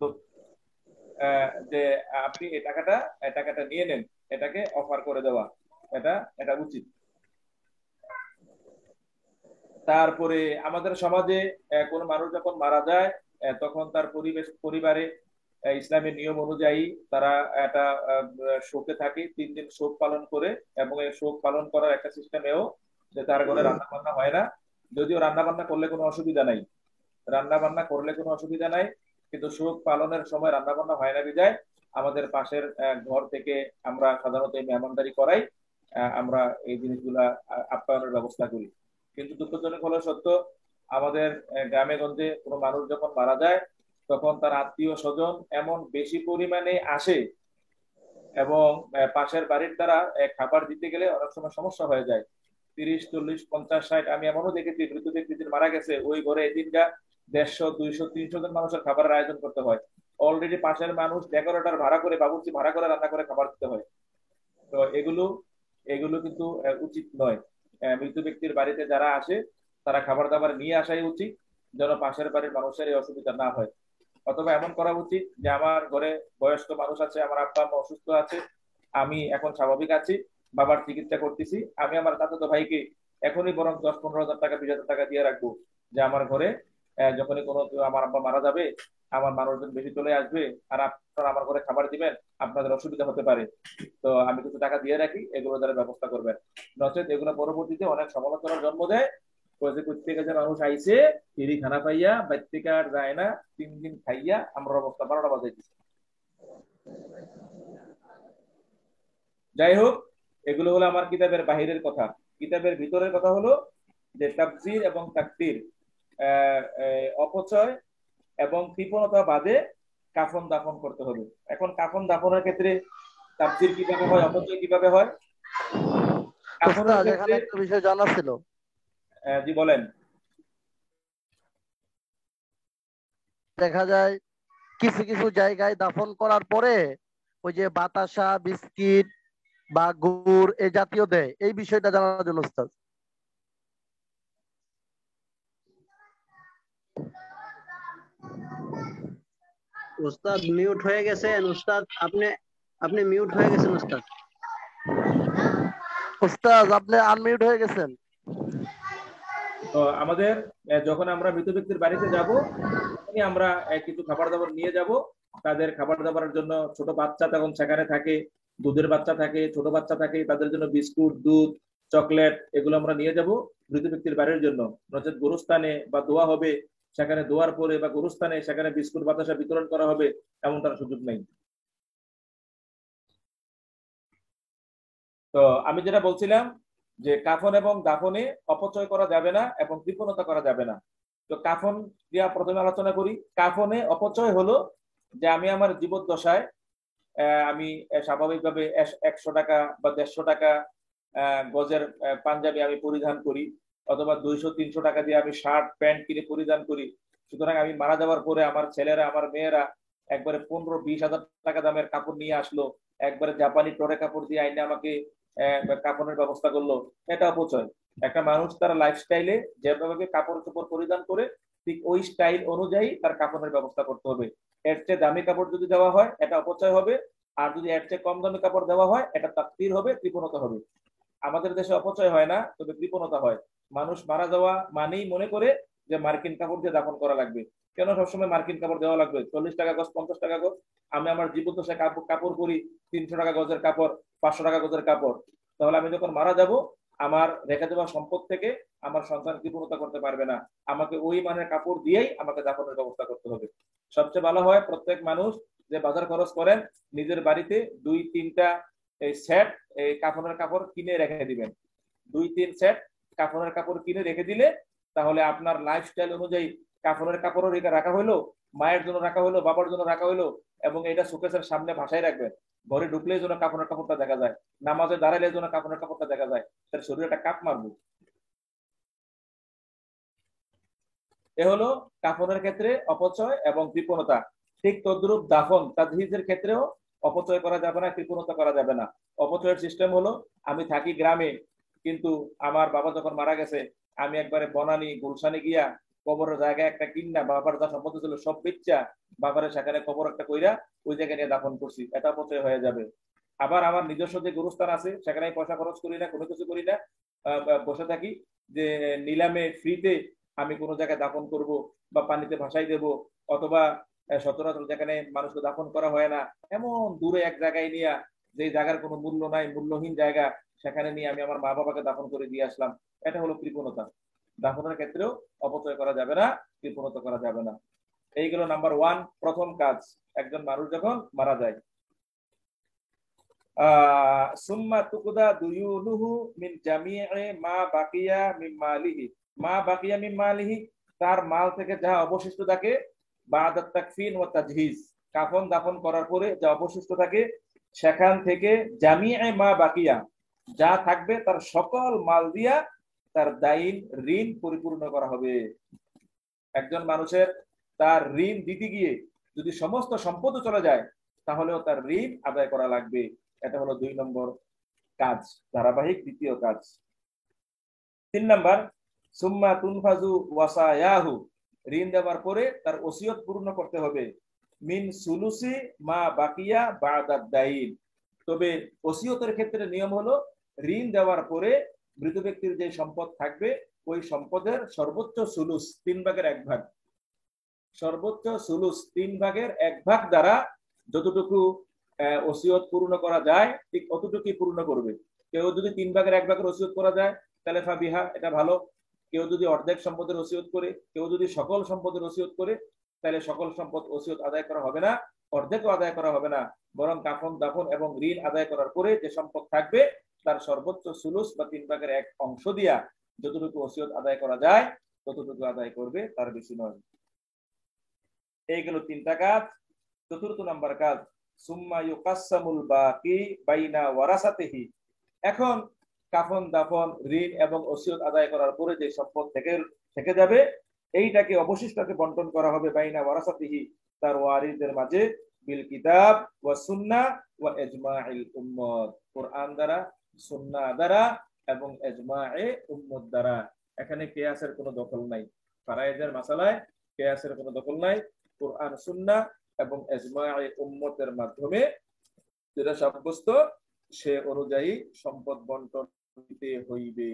তো যে আপনি এই টাকাটা নিয়ে নেন, এটাকে অফার করে দেওয়া, এটা উচিত। তারপরে আমাদের সমাজে কোনো মানুষ যখন মারা যায় তখন তার পরিবারে ইসলামের নিয়ম অনুযায়ী তারা একটা শোকে থাকে, 3 দিন শোক পালন করে, এবং এই শোক পালন করার একটা সিস্টেমেও যে তার ঘরে রান্না বান্না হয় না। যদিও রান্না বান্না করলে কোনো অসুবিধা নাই, কিন্তু শোক পালনের সময় রান্না বান্না হয় না বিধায় আমাদের পাশের ঘর থেকে আমরা সাধারণত এই মেহমানদারি করাই, আমরা এই জিনিসগুলা আপ্যায়নের ব্যবস্থা করি। কিন্তু দুঃখজনক হলো সত্য, আমাদের গ্রামে গঞ্জে কোনো মানুষ যখন মারা যায় তখন তার আত্মীয় স্বজন এমন বেশি পরিমাণে আসে, এবং পাশের বাড়ির দ্বারা খাবার দিতে গেলে অনেক সময় সমস্যা হয়ে যায়। 30, 40, 50, 60, আমি এমনও দেখেছি মৃত ব্যক্তি দিন মারা গেছে, ওই ঘরে এদিনটা 150, 200, 300 জন মানুষের খাবারের আয়োজন করতে হয়। অলরেডি পাশের মানুষ ডেকোরেটর ভাড়া করে, বাবুর্চি ভাড়া করে রান্না করে খাবার দিতে হয়। তো এগুলো কিন্তু উচিত নয়। মৃত ব্যক্তির বাড়িতে যারা আসে তারা খাবার দাবার নিয়ে আসাই উচিত, যেন পাশের বাড়ির মানুষের এই অসুবিধা না হয়। অথবা এমন করা উচিত যে আমার ঘরে বয়স্ক মানুষ আছে, আমার আব্বা আম্মা অসুস্থ আছে, আমি এখন স্বাভাবিক আছি, বাবার চিকিৎসা করতেছি, আমি আমার চাচাতো ভাইকে এখনই বরং 10-15 হাজার টাকা 20,000 টাকা দিয়ে রাখবো, যে আমার ঘরে যখনই কোনো আমার আব্বা মারা যাবে, আমার মানুষজন বেশি চলে আসবে, আর আপনারা আমার ঘরে খাবার দিবেন, আপনাদের অসুবিধা হতে পারে, তো আমি কিছু টাকা দিয়ে রাখি, এগুলো দ্বারা ব্যবস্থা করবেন। নচেত এগুলো পরবর্তীতে অনেক সমালোচনার জন্ম দেয়। প্রত্যেকে যে মানুষ আইসে ফিরি খানা পাইয়া বাইর আর যায় না, 3 দিন খাইয়া আমরা অবস্থা 12টা বাজাইতেছি। যাই হোক, এগুলো হলো আমার কিতাবের বাহিরের কথা। কিতাবের ভিতরের কথা হলো যে তাফসীর এবং তাকদীর, অপচয় এবং কৃপণতা বাদে কাফন দাফন করতে হবে। এখন কাফন দাফনের ক্ষেত্রে তাফসীর কিভাবে হয়, অপচয় কিভাবে হয়? এখানে একটা বিষয় জানা ছিল। জি বলেন। দেখা যায় কিছু কিছু জায়গায় দাফন করার পরে ওই যে বাতাসা, বিস্কিট বা গুড় এই জাতীয় দেয়, এই বিষয়টা জানার জন্য উস্তাদ। উস্তাদ মিউট হয়ে গেছেন। উস্তাদ আপনি মিউট হয়ে গেছেন উস্তাদ। উস্তাদ আপনি আনমিউট হয়ে গেছেন। তো আমাদের যখন আমরা মৃত ব্যক্তির বাড়িতে যাব, তখনই আমরা কিছু খাবার দাবার নিয়ে যাব। তাদের খাবার দাবারের জন্য ছোট বাচ্চা তখন সেখানে থাকে, দুধের বাচ্চা থাকে, ছোট বাচ্চা থাকে, তাদের জন্য বিস্কুট, দুধ, চকলেট এগুলো আমরা নিয়ে যাব মৃত ব্যক্তির বাড়ির জন্য। নচেত গোরস্থানে বা দোয়া হবে, সেখানে দোয়ার পরে বা গোরস্থানে সেখানে বিস্কুট বাতাসা বিতরণ করা হবে, এমন তার সুযোগ নেই। তো আমি যেটা বলছিলাম যে কাফন এবং দাফনে অপচয় করা যাবে না এবং কৃপণতা করা যাবে না। তো কাফন দিয়া প্রথমে আলোচনা করি। কাফনে অপচয় হলো যে আমি আমার জীবদ্দশায় আমি স্বাভাবিকভাবে 100 টাকা বা 150 টাকা গজের পাঞ্জাবি আমি পরিধান করি, অথবা 200-300 টাকা দিয়ে আমি শার্ট প্যান্ট কিনে পরিধান করি। সুতরাং আমি মারা যাওয়ার পরে আমার ছেলেরা, আমার মেয়েরা একবারে 15-20 হাজার টাকা দামের কাপড় নিয়ে আসলো, একবারে জাপানি টরে কাপড় দিয়ে আইনে আমাকে কাপড়ের ব্যবস্থা করলো, এটা অপচয়। একটা মানুষ তার লাইফস্টাইলে যেভাবে কাপড় চোপড় পরিধান করে ঠিক ওই স্টাইল অনুযায়ী তার কাপড়ের ব্যবস্থা করতে হবে। এর চেয়ে দামি কাপড় যদি দেওয়া হয় এটা অপচয় হবে, আর যদি এর চেয়ে কম দামি কাপড় দেওয়া হয় এটা তাকদীর হবে, কৃপণতা হবে। আমাদের দেশে অপচয় হয় না, তবে কৃপণতা হয়। মানুষ মারা যাওয়া মানেই মনে করে যে মার্কিন কাপড় দিয়ে দাফন করা লাগবে। কেন সবসময় মার্কিন কাপড় দেওয়া লাগবে? 40 টাকা গজ, 50 টাকা গজ। আমি আমার জীবদ্দশায় কাপড় পরি 300 টাকা গজের কাপড়, 500 টাকা গজের কাপড়। তাহলে আমি যখন মারা যাব, আমার রেখে দেওয়া সম্পদ থেকে আমার সন্তান কৃপণতা করতে পারবে না। আমাকে ওই মানের কাপড় দিয়েই আমাকে দাফনের ব্যবস্থা করতে হবে। সবচেয়ে ভালো হয় প্রত্যেক মানুষ যে বাজার খরচ করেন নিজের বাড়িতে 2-3টা সেট এই কাফনের কাপড় কিনে রেখে দিবেন। 2-3 সেট কাফনের কাপড় কিনে রেখে দিলে তাহলে আপনার লাইফস্টাইল অনুযায়ী কাফনের কাপড়ও রাখা হলো, মায়ের জন্য রাখা হলো, বাবার জন্য রাখা হলো, এবং এটা শোকেসের সামনে ভাসায় রাখবেন। ঘরে ঢুকলেই যেন কাফনের কাপড়টা দেখা যায়, নামাজে দাঁড়াইলে যেন কাফনের কাপড়টা দেখা যায়, তার শরীরে একটা কাপ মারবো। এ হলো কাফনের ক্ষেত্রে অপচয় এবং কৃপণতা। ঠিক তদ্রূপ দাফন তাজহিজের ক্ষেত্রেও অপচয় করা যাবে না, কৃপণতা করা যাবে না। অপচয়ের সিস্টেম হলো আমি থাকি গ্রামে, কিন্তু আমার বাবা যখন মারা গেছে আমি একবারে বনানী গুলশানে গিয়া কবরের জায়গায় একটা কিন্না বাবার যা সম্পত্তি ছিল সব বেচ্চা বাবারের সেখানে কবর একটা কইরা ওই জায়গায় নিয়ে দাফন করছি, এটা অপচয় হয়ে যাবে। আবার আমার নিজস্ব যে গুরুস্থান আছে সেখানে পয়সা খরচ করি না, কোনো কিছু করি না, বসে থাকি যে নিলামে ফ্রিতে আমি কোনো জায়গায় দাফন করব বা পানিতে ভাসাই দেব, অথবা সচরাচর যেখানে মানুষকে দাফন করা হয় না এমন দূরে এক জায়গায় নিয়ে, যে জায়গার কোনো মূল্য নাই, মূল্যহীন জায়গা, সেখানে নিয়ে আমি আমার মা বাবাকে দাফন করে দিয়ে আসলাম, এটা হলো কৃপণতা। দাফনের ক্ষেত্রেও অপচয় করা যাবে না, কৃপণতা করা যাবে না। এইগুলো নাম্বার 1 প্রথম কাজ একজন মানুষ যখন মারা যায়। সুম্মা তুকদা দুয়ুনুহু মিন জামি'i মা বাকিয়া মিন মালিহি, মা বাকিয়া মিন মালিহি তার মাল থেকে যা অবশিষ্ট থাকে, বাদা তাকফিন ওয়া তাজহিজ কাফন দাফন করার পরে যা অবশিষ্ট থাকে সেখান থেকে জামি'i মা বাকিয়া যা থাকবে তার সকল মাল দিয়া তার দাইন ঋণ পরিপূর্ণ করা হবে। একজন মানুষের তার ঋণ দিতে গিয়ে যদি সমস্ত সম্পদ চলে যায় তাহলেও তার ঋণ আদায় করা লাগবে। এটা হলো 2 নম্বর কাজ, ধারাবাহিক দ্বিতীয় কাজ। 3 নম্বর সুম্মা তুনফাজু ওয়াসায়াহু, ঋণ দেওয়ার পরে তার ওসিয়ত পূর্ণ করতে হবে। মিন সুলুসি মা বাকিয়া বাদাদ দাইন, তবে ওসিয়তের ক্ষেত্রে নিয়ম হলো ঋণ দেওয়ার পরে মৃত ব্যক্তির যে সম্পদ থাকবে ওই সম্পদের সর্বোচ্চ সুলুস 3 ভাগের 1 ভাগ, সর্বোচ্চ সুলুস 3 ভাগের 1 ভাগ দ্বারা যতটুকু ওসিয়ত পূর্ণ করা যায় ঠিক অতটুকুই পূর্ণ করবে। কেউ যদি 3 ভাগের 1 ভাগের ওসিয়ত করা যায় তাহলে ফাবিহা, এটা ভালো। কেউ যদি অর্ধেক সম্পদের ওসিয়ত করে, কেউ যদি সকল সম্পদের ওসিয়ত করে, তাহলে সকল সম্পদ ওসিয়ত আদায় করা হবে না, অর্ধেকও আদায় করা হবে না, বরং কাফন দাফন এবং ঋণ আদায় করার পরে যে সম্পদ থাকবে তার সর্বোচ্চ সুলুস বা 3 ভাগের 1 অংশ দিয়া যতটুকু ওসিয়ত আদায় করা যায় ততটুকু আদায় করবে, তার বেশি নয়। এইগুলো 3টা কাজ। 4th নাম্বার কাজ সুম্মা ইউকাসসামুল বাকি বাইনা ওয়ারাসাতিহি, এখন কাফন দাফন ঋণ এবং ওসিয়ত আদায় করার পরে যে সম্পদ থেকে যাবে এইটাকে অবশিষ্টকে বন্টন করা হবে বাইনা ওয়ারাসাতিহি, তার ওয়ারিসদের মাঝে, বিল কিতাব ওয়া সুন্নাহ ওয়া ইজমাইল উম্মত, কোরআন দ্বারা, সুন্নাহ দ্বারা এবং ইজমায়ে উম্মত দ্বারা। এখানে কিয়াসের কোনো দখল নাই, ফারায়েজের মাসালায় কিয়াসের কোনো দখল নাই। কোরআন সুন্নাহ এবং ইজমায়ে উম্মতের মাধ্যমে যেটা সাব্যস্ত সে অনুযায়ী সম্পদ বন্টন দিতে হইবে।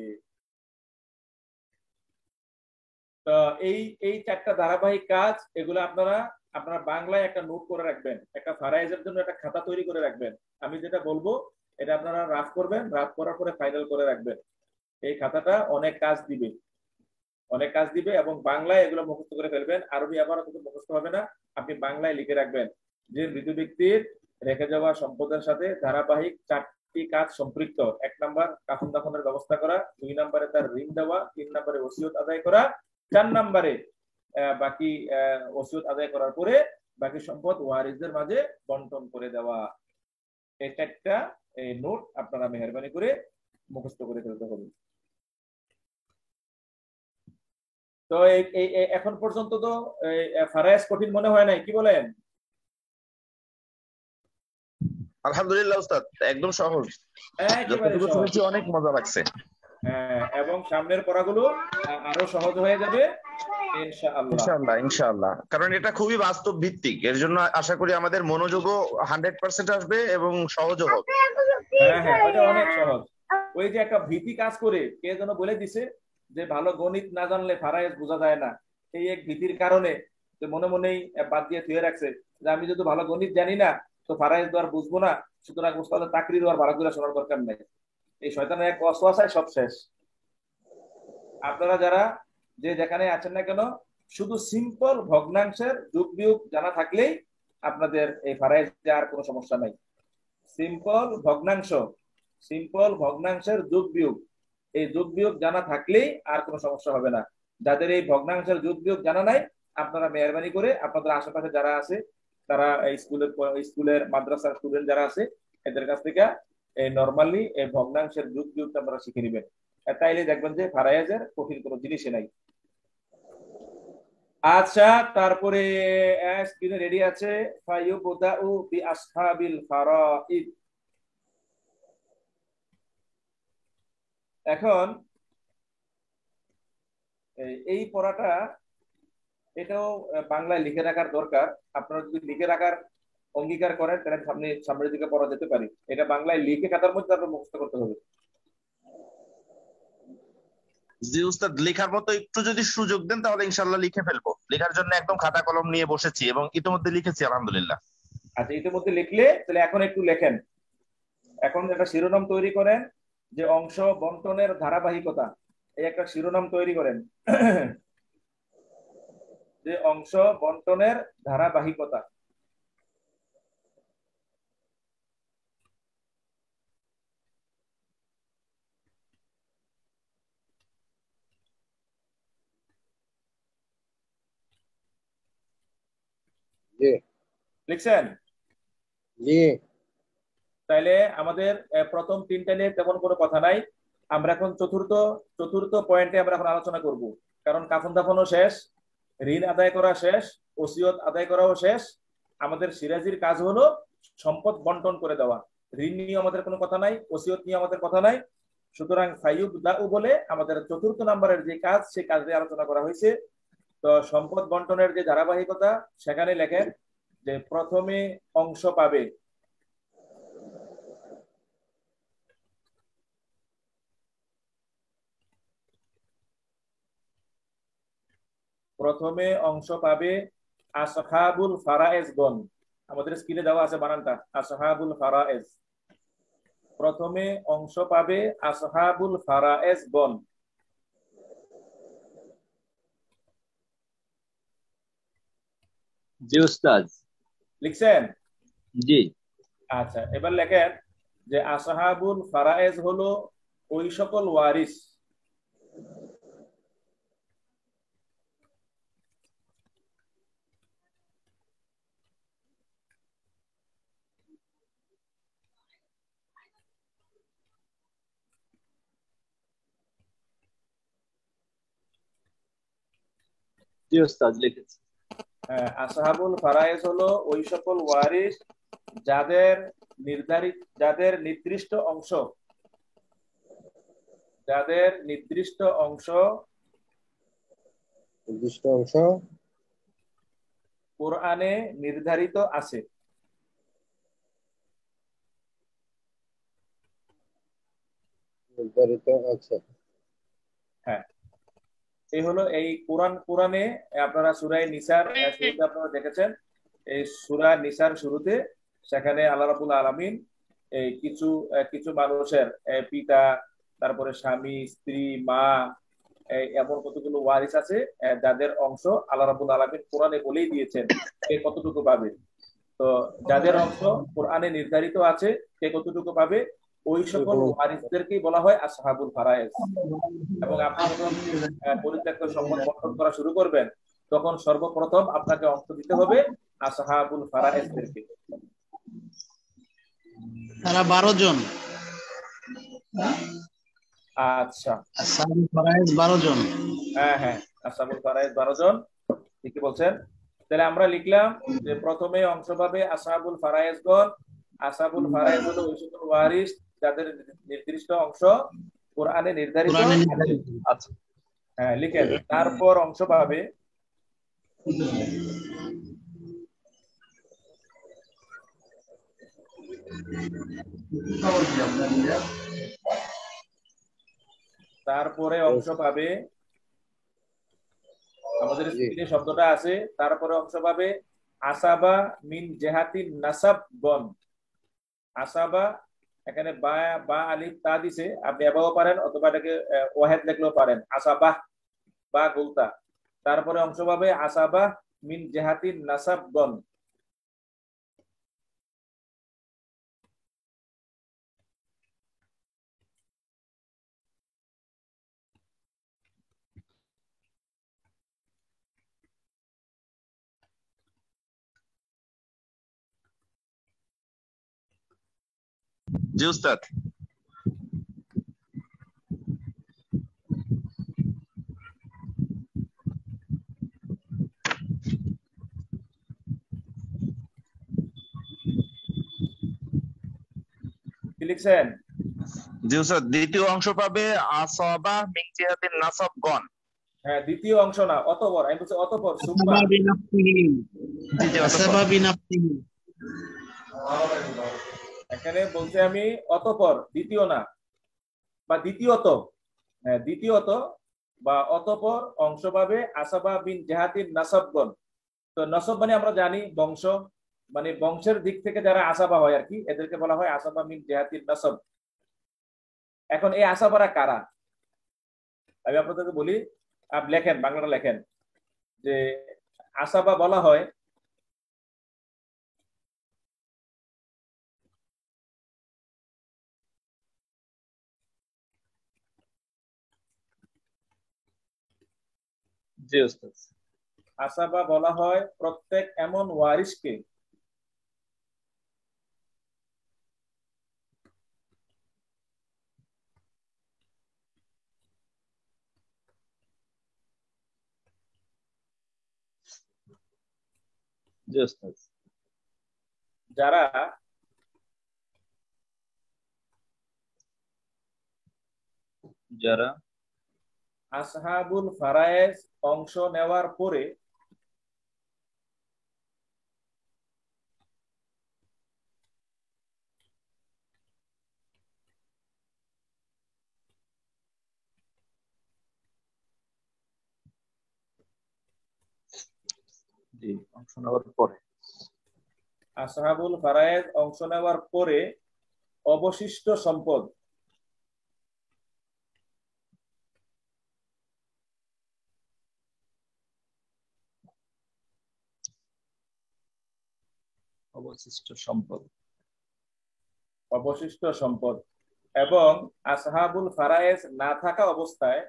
তো এই 4টা ধারাবাহিক কাজ, এগুলো আপনারা বাংলায় একটা নোট করে রাখবেন, একটা ফারাইজের জন্য একটা খাতা তৈরি করে রাখবেন। আমি যেটা বলবো এটা আপনারা রাফ করবেন, রাফ করার পরে ফাইনাল করে রাখবেন। এই খাতাটা অনেক কাজ দিবে এবং বাংলায় এগুলো মুখস্থ করে ফেলবেন, আরবি আবার কিছু মুখস্থ হবে না, আপনি বাংলায় লিখে রাখবেন যে মৃত ব্যক্তির রেখে যাওয়া সম্পদের সাথে ধারাবাহিক 4টি কাজ সম্পৃক্ত। 1 নাম্বার কাফন দাফনের ব্যবস্থা করা, 2 নম্বরে তার ঋণ দেওয়া, 3 নম্বরে ওসিয়ত আদায় করা, 4 নম্বরে বাকি ওসিয়ত আদায় করার পরে বাকি সম্পদ ওয়ারিসদের মাঝে বন্টন করে দেওয়া। এই 4টা নোট আপনারা মেহেরবানি করে মুখস্থ করে ফেলতে হবে। তো এখন পর্যন্ত তো ফারায়েজ কঠিন মনে হয় নাই, কি বলেন? আলহামদুলিল্লাহ উস্তাদ, একদম সহজ, যতটুকু শুনেছি অনেক মজা লাগছে। এবং সামনের পড়াগুলো আরো সহজ হয়ে যাবে ইনশাআল্লাহ। ইনশাআল্লাহ, কারণ এটা খুবই বাস্তব ভিত্তিক, এর জন্য আশা করি আমাদের মনোযোগও 100% আসবে এবং সহজও হবে। হ্যাঁ, এটা অনেক সহজ। ওই যে একটা ভীতি কাজ করে, কে যেন বলে দিছে যে ভালো গণিত না জানলে ফারায়েজ বোঝা যায় না, এই এক ভীতির কারণে যে মনে মনেই বাদ দিয়ে থুয়ে রাখছে যে আমি যদি ভালো গণিত জানি না তো ফারায়েজ তো আর বুঝবো না, সুতরাং উস্তাদের তাকরির আর ভালো করে শোনার দরকার নেই। এই শয়তানের এক ওয়াসওয়াসায় সব শেষ। আপনারা যারা যে যেখানে আছেন না কেন, শুধু সিম্পল ভগ্নাংশের যোগ বিয়োগ জানা থাকলেই আপনাদের এই ফারায়েজে আর কোনো সমস্যা নাই। সিম্পল ভগ্নাংশের যোগ বিয়োগ, এই যোগ বিয়োগ জানা থাকলেই আর কোনো সমস্যা হবে না। যাদের এই ভগ্নাংশের যোগ বিয়োগ জানা নাই, আপনারা মেহরবানি করে আপনাদের আশেপাশে যারা আছে, তারা স্কুলের মাদ্রাসার স্টুডেন্ট যারা আছে, এদের কাছ থেকে নরমালি এই ভগ্নাংশের যোগ বিয়োগটা আপনারা শিখে নেবেন। তাইলে দেখবেন যে ফারায়েজের কঠিন কোনো জিনিসই নাই। আচ্ছা, তারপরে স্ক্রিনে রেডি আছে ফায়ুবদাউ বিআসহাবিল ফারাইদ। এখন এই পড়াটা এটাও বাংলায় লিখে রাখার দরকার। আপনারা যদি লিখে রাখার অঙ্গীকার করেন তাহলে সামনের দিকে পড়া যেতে পারে। এটা বাংলায় লিখে খাতার মধ্যে আপনার মুখস্থ করতে হবে। জি উস্তাদ, লেখার মতো একটু যদি সুযোগ দেন তাহলে ইনশাল্লাহ লিখে ফেলবো। লেখার জন্য একদম খাতা কলম নিয়ে বসেছি এবং ইতিমধ্যে লিখেছি আলহামদুলিল্লাহ। আচ্ছা, ইতিমধ্যে লিখলে তাহলে এখন একটু লেখেন। এখন একটা শিরোনাম তৈরি করেন যে অংশ বন্টনের ধারাবাহিকতা, এই একটা শিরোনাম তৈরি করেন যে অংশ বন্টনের ধারাবাহিকতা। জি লিখছেন? জি তাইলে আমাদের প্রথম তিনটা নিয়ে তেমন কোনো কথা নাই। আমরা এখন চতুর্থ পয়েন্টে আমরা এখন আলোচনা করব। কারণ কাফন দাফনও শেষ, ঋণ আদায় করা শেষ, ওসিয়ত আদায় করাও শেষ। আমাদের সিরাজির কাজ হলো সম্পদ বন্টন করে দেওয়া। ঋণ নিয়ে আমাদের কোনো কথা নাই, ওসিয়ত নিয়ে আমাদের কথা নাই। সুতরাং ফাইয়ুব দাউ বলে আমাদের চতুর্থ নম্বরের যে কাজ, সেই কাজ নিয়ে আলোচনা করা হয়েছে। তো সম্পদ বন্টনের যে ধারাবাহিকতা, সেখানে লেখেন যে প্রথমে অংশ পাবে আসহাবুল ফারায়েজ গণ। আমাদের স্ক্রিনে দেওয়া আছে বানানটা, আসহাবুল ফারায়েজ। প্রথমে অংশ পাবে আসহাবুল ফারায়েজ গণ। জি উস্তাদ। লিখছেন? জি। আচ্ছা, এবার লেখেন যে আসহাবুল ফারায়েজ হলো ওই সকল ওয়ারিস জি উস্তাদ লিখেছি। আসহাবুল ফারায়েজ হলো ওই সকল ওয়ারিস যাদের নির্দিষ্ট অংশ কোরআনে নির্ধারিত আছে। হ্যাঁ, এই হলো এই কোরআনে আপনারা সূরা নিসার শুরুতে আপনারা দেখেছেন, এই সূরা নিসার শুরুতে সেখানে আল্লাহ রাব্বুল আলামিন এই কিছু মানুষের পিতা, তারপরে স্বামী, স্ত্রী, মা, এমন কতগুলো ওয়ারিস আছে যাদের অংশ আল্লাহ রাব্বুল আলামিন কোরআনে বলেই দিয়েছেন কে কতটুকু পাবে। তো যাদের অংশ কোরআনে নির্ধারিত আছে কে কতটুকু পাবে, ওই সকল ওয়ারিসদেরকেই বলা হয় আসহাবুল ফারায়েজ। এবং আপনি যখন পরিত্যক্ত সম্পদ বন্টন করা শুরু করবেন তখন সর্বপ্রথম আপনাকে অংশ দিতে হবে আসহাবুল ফারায়েজদেরকে। তারা 12 জন। আচ্ছা, আসহাবুল ফারায়েজ 12 জন। হ্যাঁ হ্যাঁ, আসহাবুল ফারায়েজ 12 জন, ঠিকই বলছেন। তাহলে আমরা লিখলাম যে প্রথমে অংশ পাবে আসহাবুল ফারায়েজগণ। আসহাবুল ফারায়েজ হলো ওই সকল ওয়ারিস যাদের নির্দিষ্ট অংশ কোরআনে নির্ধারিত আছে। হ্যাঁ, লিখেন। তারপর অংশ পাবে আমাদের স্ক্রিনে শব্দটা আছে, তারপরে অংশ পাবে আসাবা মিন জেহাতিন নাসাব গণ। আসাবা, এখানে বা আলিফ তা দিছে, আপনি এভাবেও পারেন অথবা এটাকে ওয়াহেদ লিখলেও পারেন, আসাবাহ বা গুলতা। তারপরে অংশ পাবে আসাবাহ মিন জেহাতিন নাসাব গণ। জি উস্তাদ। লিখছেন? জি উস্তাদ। দ্বিতীয় অংশ পাবে আসাবা মিন জিহাতিন নাসাবগণ। হ্যাঁ, দ্বিতীয় অংশ না, অতঃপর। আমি বলছি অতঃপর, সুম্মা। আসাবা বিনাফসিহি দ্বিতীয় অতঃপর। আসাবা বিনাফসিহি এখানে বলছি আমি অতঃপর, দ্বিতীয় না, বা দ্বিতীয়ত। হ্যাঁ, দ্বিতীয়ত বা অতঃপর অংশ পাবে আসাবা বিন জেহাতিন নাসাবগণ। তো নসব মানে আমরা জানি বংশ, মানে বংশের দিক থেকে যারা আসাবা হয় আর কি, এদেরকে বলা হয় আসাবা মিন জেহাতিন নাসব। এখন এই আসাবারা কারা? আমি আপনাদেরকে বলি, আপনি লেখেন, বাংলাটা লেখেন যে আসাবা বলা হয় জি ওস্তাদ। আসাবা বলা হয় প্রত্যেক এমন ওয়ারিসকে জি ওস্তাদ। যারা যারা আসহাবুল ফারায়েজ অংশ নেওয়ার পরে জি অংশ নেওয়ার পরে আসহাবুল ফারায়েজ অংশ নেওয়ার পরে অবশিষ্ট সম্পদ অবশিষ্ট সম্পদ অবশিষ্ট সম্পদ এবং আসহাবুল ফারায়েজ না থাকা অবস্থায়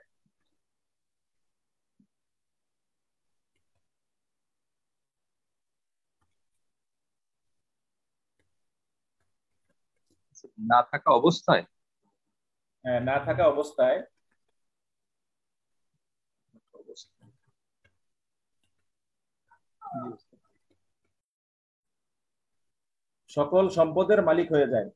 না থাকা অবস্থায় না থাকা অবস্থায় সকল সম্পদের মালিক হয়ে যায়।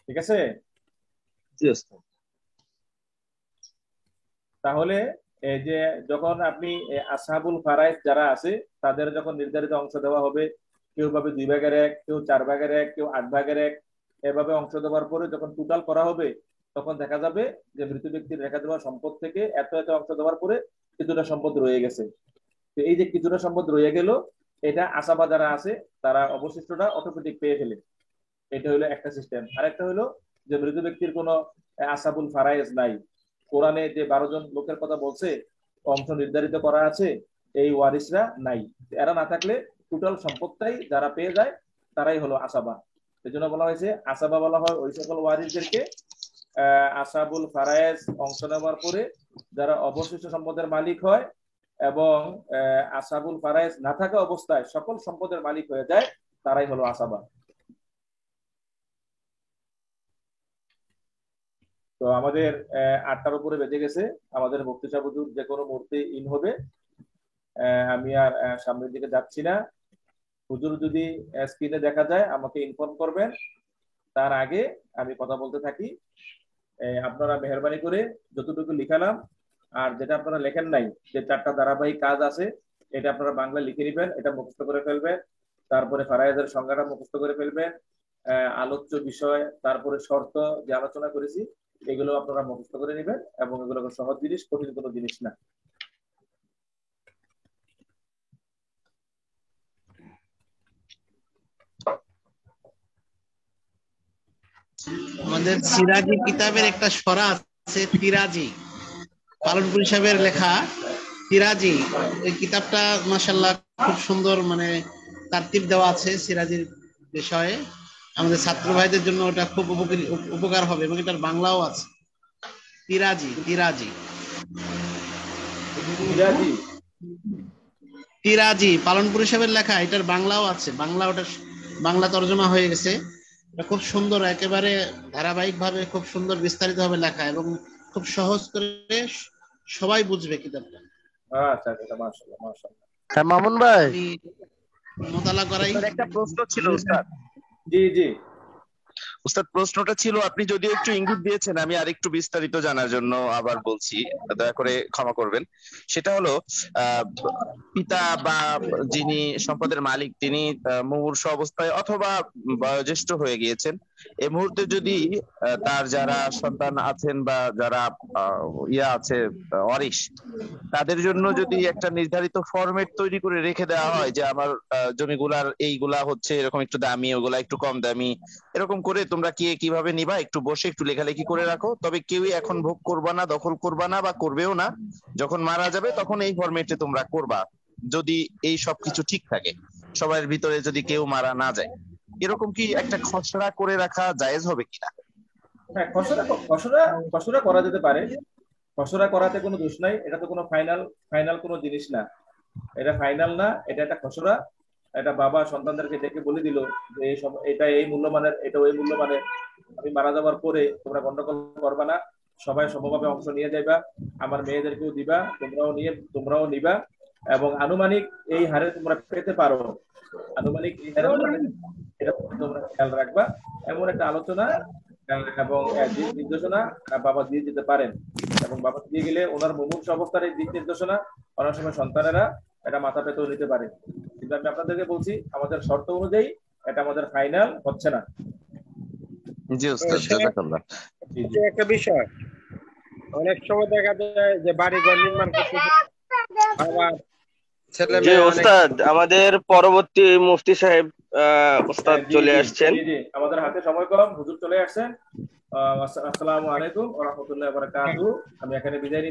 ঠিক আছে? জি ওস্তাদ। তাহলে এই যে যখন আপনি আসহাবুল ফারায়েজ যারা আছে তাদের যখন নির্ধারিত অংশ দেওয়া হবে, কেউ পাবে 2/1, কেউ 4/1, কেউ 8/1, এভাবে অংশ দেওয়ার পরে যখন টোটাল করা হবে তখন দেখা যাবে যে মৃত ব্যক্তির রেখে দেওয়া সম্পদ থেকে এত এত অংশ দেওয়ার পরে কিছুটা সম্পদ রয়ে গেছে। তো এই যে কিছুটা সম্পদ রয়ে গেল, এটা আসাবা যারা আছে তারা অবশিষ্টটা অটোমেটিক পেয়ে ফেলে। এটা হলো একটা সিস্টেম। আরেকটা হলো যে মৃত ব্যক্তির কোনো আসাবুল ফারায়েজ নাই, কোরআনে যে 12 জন লোকের কথা বলছে অংশ নির্ধারিত করা আছে, এই ওয়ারিসরা নাই। এরা না থাকলে টোটাল সম্পদটাই যারা পেয়ে যায় তারাই হলো আসাবা। এই জন্য বলা হয়েছে আসাবা বলা হয় ওই সকল ওয়ারিসদেরকে, আসাবুল ফারায়েজ অংশ নেওয়ার পরে যারা অবশিষ্ট সম্পদের মালিক হয় এবং আসাবুল ফারায়েজ না থাকা অবস্থায় সকল সম্পদের মালিক হয়ে যায়, তারাই হলো আসাবা। তো আমাদের 8টার উপরে বেজে গেছে, আমাদের মুফতি সাহেব হুজুর যে কোনো মুহূর্তে ইন হবে। আমি আর সামনের দিকে যাচ্ছি না। হুজুর যদি স্ক্রিনে দেখা যায় আমাকে ইনফর্ম করবেন, তার আগে আমি কথা বলতে থাকি। আপনারা মেহরবানি করে যতটুকু লিখালাম আর যেটা আপনারা লেখেন নাই, যে 4টা ধারাবাহিক কাজ আছে, এটা আপনারা বাংলা লিখে নেবেন, এটা মুখস্থ করে ফেলবেন। তারপরে ফারায়েজের সংজ্ঞাটা মুখস্থ করে ফেলবেন, আলোচ্য বিষয়, তারপরে শর্ত যে আলোচনা করেছি এগুলো আপনারা মুখস্থ করে নেবেন, এবং এগুলো সহজ জিনিস, কঠিন কোনো জিনিস না। আমাদের সিরাজি কিতাবের একটা সরা আছে, তিরাজি, পালনপুর সাহেবের লেখা তিরাজি। এই কিতাবটা মাশাআল্লাহ খুব সুন্দর, মানে তারতিব দেওয়া আছে সিরাজির বিষয়ে। আমাদের ছাত্র ভাইদের জন্য ওটা খুব উপকার হবে, এবং এটার বাংলাও আছে। তিরাজি তিরাজি তিরাজি তিরাজি পালনপুর সাহেবের লেখা, এটার বাংলাও আছে, বাংলা ওটা বাংলা তর্জমা হয়ে গেছে। এটা খুব সুন্দর, একেবারে ধারাবাহিক ভাবে খুব সুন্দর বিস্তারিত ভাবে লেখা এবং খুব সহজ করে সবাই বুঝবে কিতাবটা। আচ্ছা আচ্ছা, মাশাআল্লাহ মাশাআল্লাহ। হ্যাঁ মামুন ভাই, আমি মোতালা করাই। একটা প্রশ্ন ছিল উস্তাদ। জি জি উস্তাদ, প্রশ্নটা ছিল, আপনি যদিও একটু ইঙ্গিত দিয়েছেন, আমি আরেকটু বিস্তারিত জানার জন্য আবার বলছি, দয়া করে ক্ষমা করবেন। সেটা হলো পিতা বা যিনি সম্পদের মালিক তিনি মুমূর্ষু অবস্থায় অথবা বয়োজ্যেষ্ঠ হয়ে গিয়েছেন, এই মুহূর্তে যদি তার যারা সন্তান আছেন বা যারা ইয়া আছে ওয়ারিশ, তাদের জন্য যদি একটা নির্ধারিত ফরম্যাট তৈরি করে রেখে দেওয়া হয় যে আমার জমিগুলার এইগুলা হচ্ছে এরকম একটু দামি, ওগুলা একটু কম দামি, এরকম করে তোমরা কিভাবে নিবা একটু বসে একটু লেখালেখি করে রাখো, তবে কেউই এখন ভোগ করবা না, দখল করবা না বা করবেও না, যখন মারা যাবে তখন এই ফরম্যাটে তোমরা করবা, যদি এই সব কিছু ঠিক থাকে, সবার ভিতরে যদি কেউ মারা না যায়, এরকম কি একটা খসড়া করে রাখা জায়েজ হবে কিনা? হ্যাঁ, খসড়া করা যেতে পারে। খসড়া করাতে কোনো দোষ নাই, এটা তো কোনো ফাইনাল কোনো জিনিস না, এটা ফাইনাল না, এটা একটা খসড়া। এটা বাবা সন্তানদেরকে ডেকে বলে দিল যে এটা এই মূল্যমানের, এটা ওই মূল্যমানের, আমি মারা যাওয়ার পরে তোমরা গন্ডগোল করবা না, সবাই সমভাবে অংশ নিয়ে যাইবা, আমার মেয়েদেরকেও দিবা, তোমরাও নিবা, এবং আনুমানিক এই হারে তোমরা পেতে পারো, আনুমানিক এই হারে এটা তোমরা খেয়াল রাখবা, এমন একটা আলোচনা এবং দিক নির্দেশনা বাবা দিয়ে দিতে পারেন। এবং বাবা দিয়ে গেলে ওনার মুমূর্ষু অবস্থার এই দিক নির্দেশনা অনেক সময় সন্তানেরা এটা মাথা পেতেও নিতে পারে। কিন্তু আমি আপনাদেরকে বলছি, আমাদের শর্ত অনুযায়ী এটা আমাদের ফাইনাল হচ্ছে না। জি উস্তাদ, জাযাকাল্লাহ। একটা বিষয়, অনেক সময় দেখা যায় যে বাড়ি ঘর নির্মাণ করতে আবার ছেলে জি মেয়ে ওস্তাদ, আমাদের পরবর্তী মুফতি সাহেব ওস্তাদ চলে আসছেন। জি, আমাদের হাতে সময় কম, হুজুর চলে আসছেন। আসসালামু আলাইকুম ওয়া রাহমাতুল্লাহি ওয়া বারাকাতুহু। আমি এখানে বিদায় নিচ্ছি।